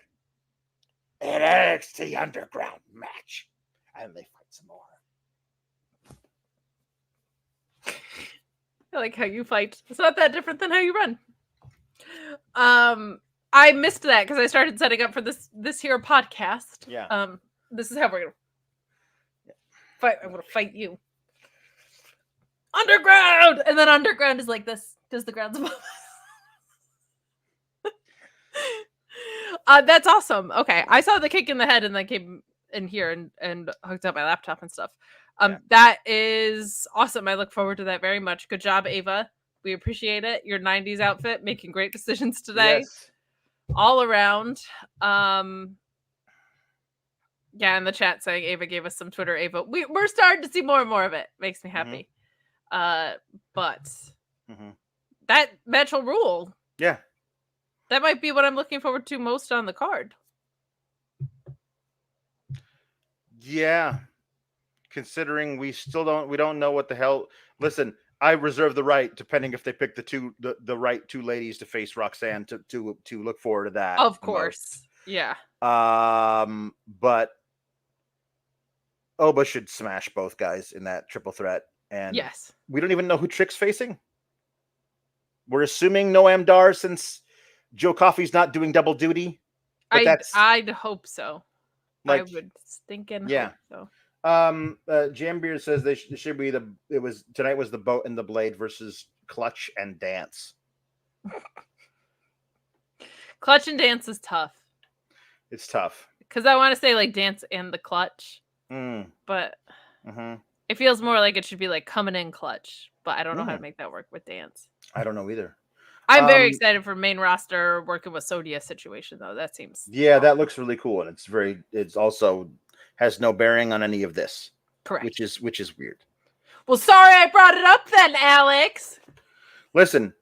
an NXT Underground match. And they fight some more. I like how you fight. It's not that different than how you run. I missed that because I started setting up for this here podcast. Yeah. This is how we're gonna fight. I'm gonna fight you. Underground, and then underground is like this because the ground's above us. That's awesome. Okay, I saw the kick in the head and then came in here and hooked up my laptop and stuff. That is awesome. I look forward to that very much. Good job, Ava. We appreciate it. Your 90s outfit, making great decisions today. Yes. All around. Yeah, in the chat saying Ava gave us some Twitter Ava. We're starting to see more and more of it. Makes me happy. But that match will rule. Yeah. That might be what I'm looking forward to most on the card. Yeah. Considering we don't know what the hell. Listen, I reserve the right, depending if they pick the right two ladies to face Roxanne to look forward to that. Of course. Yeah. But Oba should smash both guys in that triple threat. And yes, we don't even know who Trick's facing. We're assuming no Amdar since Joe Coffey's not doing double duty. I'd hope so. Like, I would think and yeah. hope so. Jambeard says they should be tonight was the Boat and the Blade versus Clutch and Dance. Clutch and Dance is tough. It's tough because I want to say like Dance and the Clutch, but it feels more like it should be like coming in Clutch. But I don't know how to make that work with Dance. I don't know either. I'm very excited for main roster working with Sodia situation though. That seems that looks really cool, and it's also has no bearing on any of this. Correct. Which is weird. Well, sorry I brought it up then, Alex. Listen,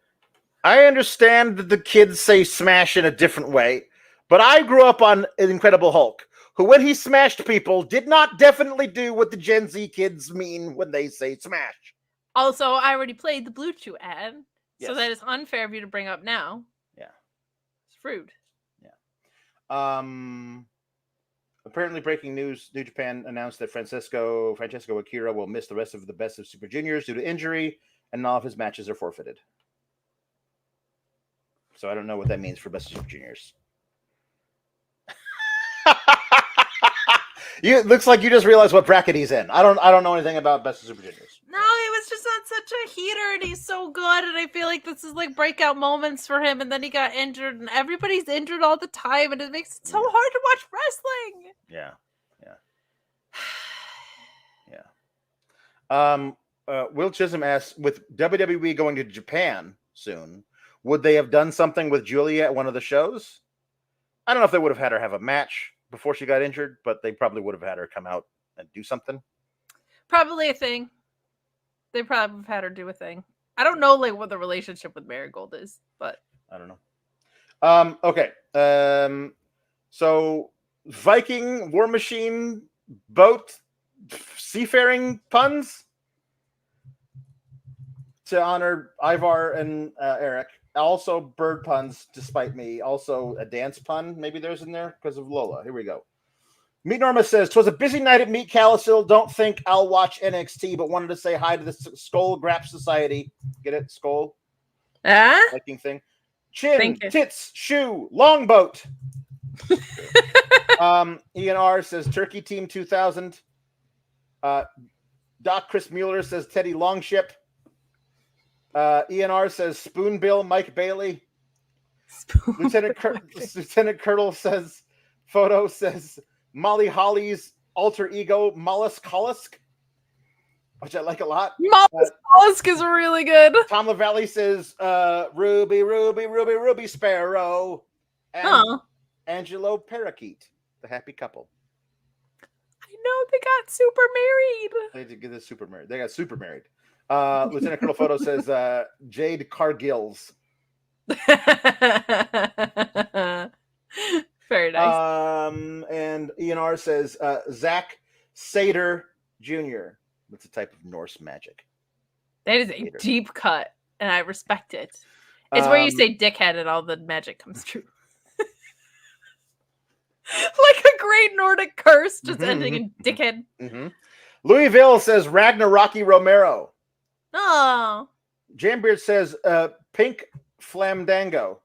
I understand that the kids say smash in a different way, but I grew up on Incredible Hulk, who when he smashed people did not definitely do what the Gen Z kids mean when they say smash. Also, I already played the Blue Chew ad, so Yes. that is unfair of you to bring up now. Yeah. It's rude. Yeah. Apparently, breaking news: New Japan announced that Francesco Akira will miss the rest of the Best of Super Juniors due to injury, and all of his matches are forfeited. So I don't know what that means for Best of Super Juniors. It looks like you just realized what bracket he's in. I don't know anything about Best of Super Juniors. No, he was just on such a heater, and he's so good, and I feel like this is like breakout moments for him, and then he got injured, and everybody's injured all the time, and it makes it so hard to watch wrestling. Yeah. Will Chisholm asks, with WWE going to Japan soon, would they have done something with Julia at one of the shows? I don't know if they would have had her have a match before she got injured, but they probably would have had her come out and do something. Probably a thing. They probably have had her do a thing. I don't know like what the relationship with Marigold is, but I don't know. Okay. So Viking War Machine boat seafaring puns to honor Ivar and Eric. Also bird puns, despite me. Also a dance pun. Maybe there's in there because of Lola. Here we go. Meat Norma says, "'Twas a busy night at Meat Calisil. Don't think I'll watch NXT, but wanted to say hi to the Skull Grap Society." Get it? Skull? Viking thing. Chin, tits, shoe, longboat. Ian R says, "Turkey Team 2000. Doc Chris Mueller says, "Teddy Longship." Ian R says, "Spoonbill Mike Bailey." Lieutenant Colonel says, "Photo says, Molly Holly's alter ego, Mollusk Hollusk," which I like a lot. Mollusk Hollusk is really good. Tom LaValle says, "Ruby, Ruby, Ruby, Ruby Sparrow." And Angelo Parakeet, the happy couple. I know they got super married. They did get this super married. They got super married. Lieutenant Colonel Photo says, Jade Cargills. Very nice. And Ian R says, Zach Sater Jr. That's a type of Norse magic. That is a deep cut, and I respect it. It's where you say dickhead and all the magic comes true. Like a great Nordic curse, just ending in dickhead. Mm-hmm. Louisville says Ragnaraki Romero. Oh. Jambeard says Pink Flamdango.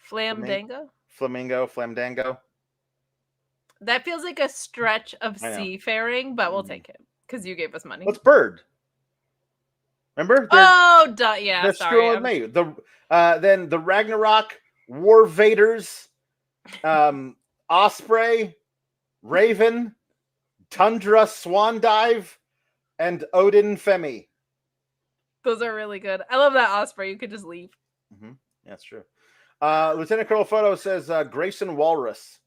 Flamdango? Flamingo. That feels like a stretch of I know. seafaring, but we'll take it because you gave us money. What's bird? Remember? Yeah. They're Sorry. screwing with me. Then the Ragnarok War Vaders, Osprey, Raven, Tundra Swan Dive, and Odin Femi. Those are really good. I love that Osprey. You could just leave. Mm-hmm. That's true. Lieutenant Colonel Photo says Grayson Walrus.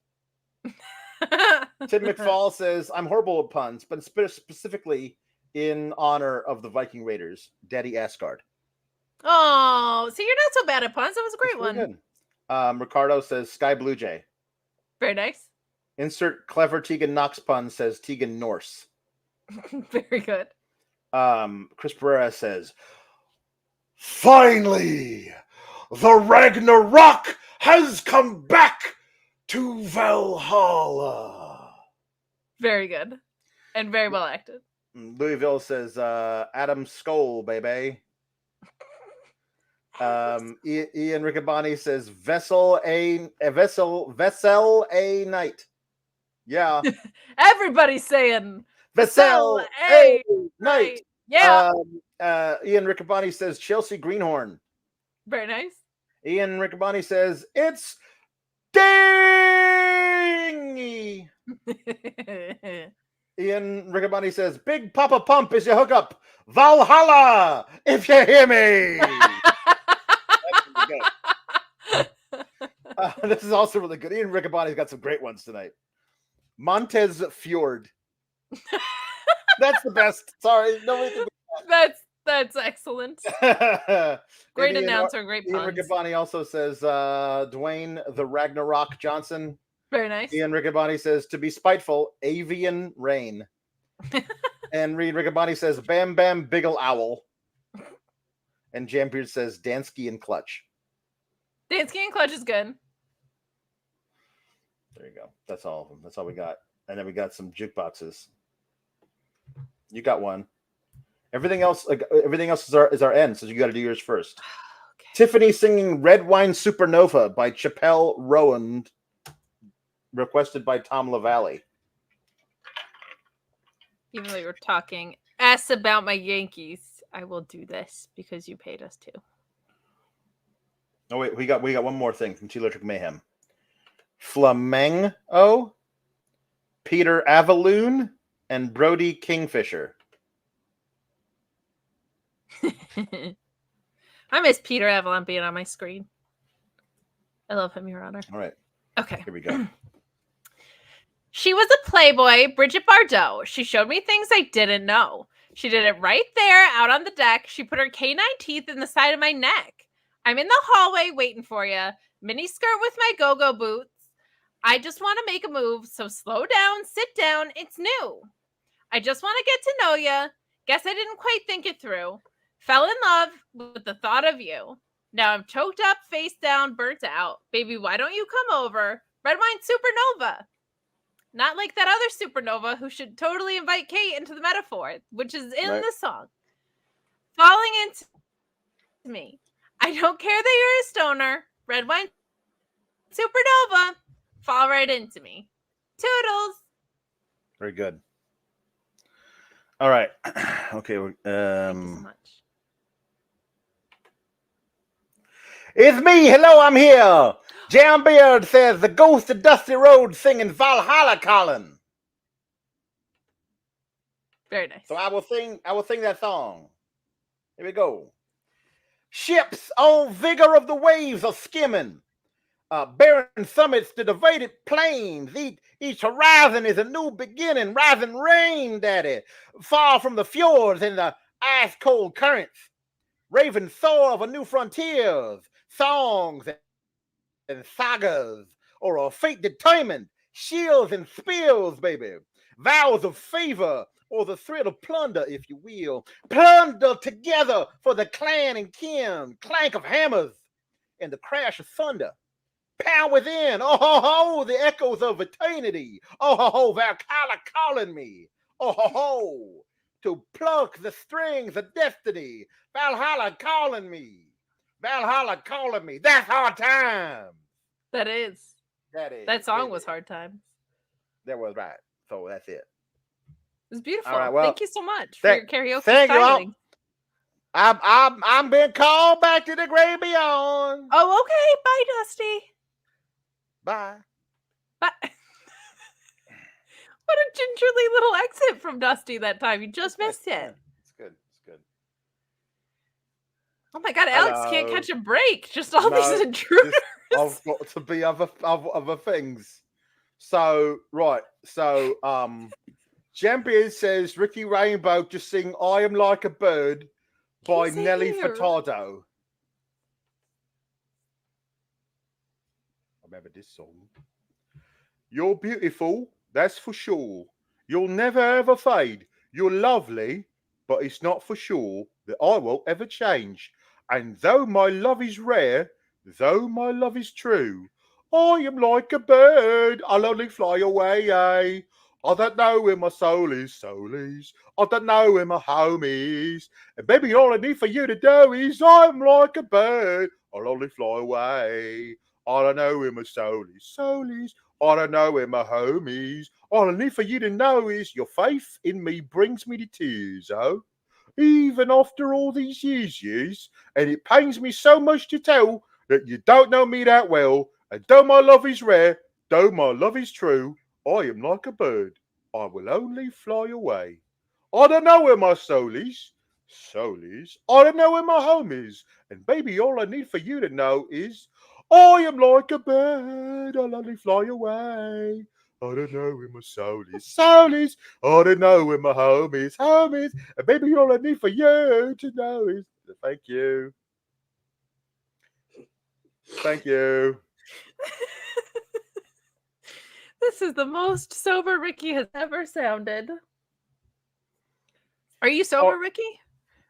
Tim McFall says, I'm horrible at puns, but specifically in honor of the Viking Raiders, Daddy Asgard. Oh, see, you're not so bad at puns. That was a great one. Good. Ricardo says Sky Blue Jay. Very nice. Insert clever Tegan Knox pun, says Tegan Norse. Very good. Chris Pereira says, finally, the Ragnarok has come back to Valhalla. Very good. And very well acted. Louisville says Adam Skoll, baby. Ian Riccaboni says Vessel a night. Yeah. Everybody's saying Vessel a night. Yeah. Ian Riccaboni says Chelsea Greenhorn. Very nice. Ian Riccaboni says it's dingy. Ian Riccaboni says Big Papa Pump is your hookup. Valhalla, if you hear me. This is also really good. Ian Riccaboni's got some great ones tonight. Montez Fjord. That's the best. Sorry, nobody can be That's excellent. Great announcer, great puns. Ian Riccaboni also says Dwayne the Ragnarok Johnson. Very nice. Ian Riccaboni says to be spiteful, avian rain. And Reed Riccaboni says Bam Bam Biggle Owl. And Jambeard says Dansky and Clutch. Dansky and Clutch is good. There you go. That's all of them. That's all we got. And then we got some jukeboxes. You got one. Everything else is our end, so you got to do yours first. Okay. Tiffany singing Red Wine Supernova by Chappelle Rowand, requested by Tom LaValle. Even though you're talking S about my Yankees, I will do this because you paid us to. Oh wait, we got one more thing from Electric Mayhem. Flamengo, Peter Avaloon, and Brody Kingfisher. I miss Peter Avalon being on my screen. I love him, Your Honor. All right. Okay. Here we go. She was a Playboy, Bridget Bardot. She showed me things I didn't know. She did it right there out on the deck. She put her canine teeth in the side of my neck. I'm in the hallway waiting for you. Mini skirt with my go-go boots. I just want to make a move, so slow down, sit down. It's new. I just want to get to know you. Guess I didn't quite think it through. Fell in love with the thought of you. Now I'm choked up, face down, burnt out. Baby, why don't you come over? Red Wine Supernova. Not like that other supernova who should totally invite Kate into the metaphor, which is in the song. Falling into me. I don't care that you're a stoner. Red Wine Supernova. Fall right into me. Toodles. Very good. All right. Okay. Thank you so much. It's me. Hello, I'm here. Jam Beard says the ghost of Dusty Road singing Valhalla Colin. Very nice. So I will sing that song. Here we go. Ships on vigor of the waves are skimming. Barren summits to divided plains. Each horizon is a new beginning. Rising rain, daddy. Far from the fjords and the ice-cold currents. Raven soar of a new frontiers. Songs and sagas, or a fate determined. Shields and spears, baby. Vows of favor, or the threat of plunder, if you will. Plunder together for the clan and kin. Clank of hammers and the crash of thunder. Power within. Oh, ho, ho, the echoes of eternity. Oh, ho, ho, Valhalla calling me. Oh, ho, ho, to pluck the strings of destiny. Valhalla calling me. Valhalla calling me. That's hard time. That is. That is. That song was Hard Times. That was right. So that's it. It was beautiful. All right, well, thank you so much for your karaoke thank you all. styling. I'm being called back to the great beyond. Oh, okay. Bye, Dusty. Bye. Bye. What a gingerly little exit from Dusty that time. You just missed it. It's good. It's good. Oh my God, Alex can't Hello. catch a break. Just all No, these intruders. I've got to be other things. So right. So Champion says Ricky Rainbow just sing "I Am Like a Bird" by He's Nelly here. Furtado. I remember this song. You're beautiful, that's for sure. You'll never ever fade. You're lovely, but it's not for sure that I will ever change. And though my love is rare, though my love is true, I am like a bird, I'll only fly away. I don't know where my soul is. I don't know where my home is. And baby, all I need for you to do is I'm like a bird, I'll only fly away. I don't know where my soul is. I don't know where my home is. All I need for you to know is your faith in me brings me to tears, oh. Even after all these years, and it pains me so much to tell that you don't know me that well, and though my love is rare, though my love is true, I am like a bird, I will only fly away. I don't know where my soul is. I don't know where my home is. And baby, all I need for you to know is I am like a bird, I'll only fly away. I don't know where my soul is. I don't know where my home is. And baby, all I need for you to know is thank you. Thank you. This is the most sober Ricky has ever sounded. Are you sober, Ricky?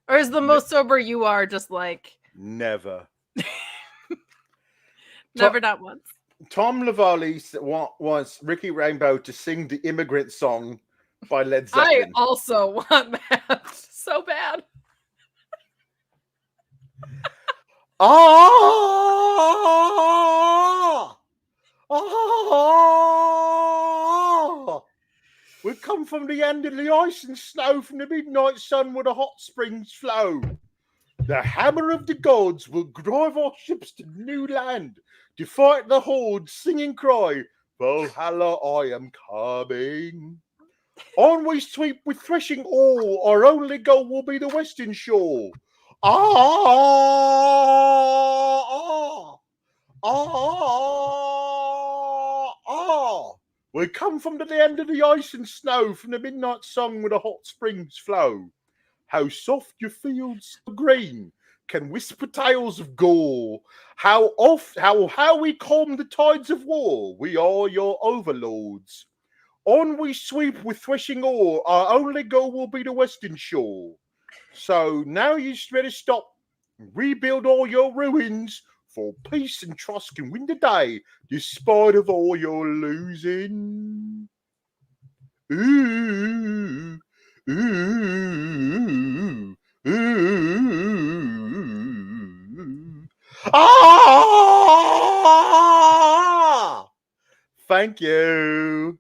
Or is the most sober you are just like... Never. Never, not once. Tom Lavallee wants Ricky Rainbow to sing the Immigrant Song by Led Zeppelin. I also want that so bad. We come from the end of the ice and snow, from the midnight sun where the hot springs flow. The hammer of the gods will drive our ships to new land to fight the hordes, sing and cry, Valhalla, I am coming. On we sweep with threshing oar, our only goal will be the western shore. We come from the end of the ice and snow, from the midnight sun where the hot springs flow. How soft your fields are green can whisper tales of gore. How we calm the tides of war. We are your overlords. On we sweep with threshing oar. Our only goal will be the western shore. So now you better stop and rebuild all your ruins, for peace and trust can win the day, despite of all your losing. Ooh, ooh, ooh. Ah! Thank you.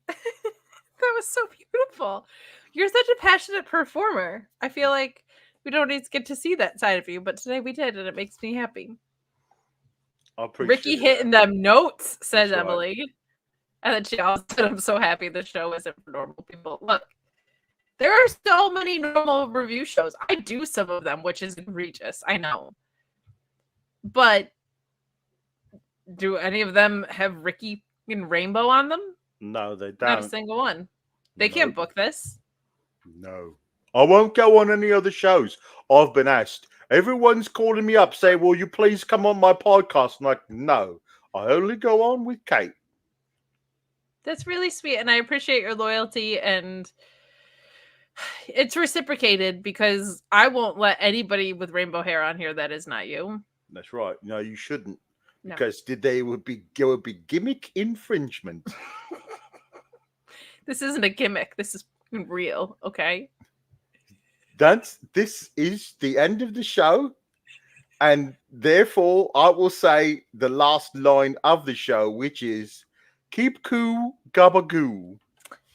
That was so beautiful. You're such a passionate performer. I feel like we don't always get to see that side of you, but today we did, and it makes me happy. Ricky hitting them notes, says Emily. Right. And then she also said, I'm so happy the show isn't for normal people. Look, there are so many normal review shows. I do some of them, which is egregious. I know. But do any of them have Ricky and Rainbow on them? No, they don't. Not a single one. They can't book this. No. I won't go on any other shows. I've been asked. Everyone's calling me up saying, will you please come on my podcast? I'm like, no. I only go on with Kate. That's really sweet, and I appreciate your loyalty, and it's reciprocated because I won't let anybody with rainbow hair on here that is not you. That's right. No, you shouldn't. No. because there would be gimmick infringement. This isn't a gimmick. This is real. Okay. This is the end of the show, and therefore I will say the last line of the show, which is "Keep cool, gabagoo."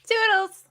Toodles.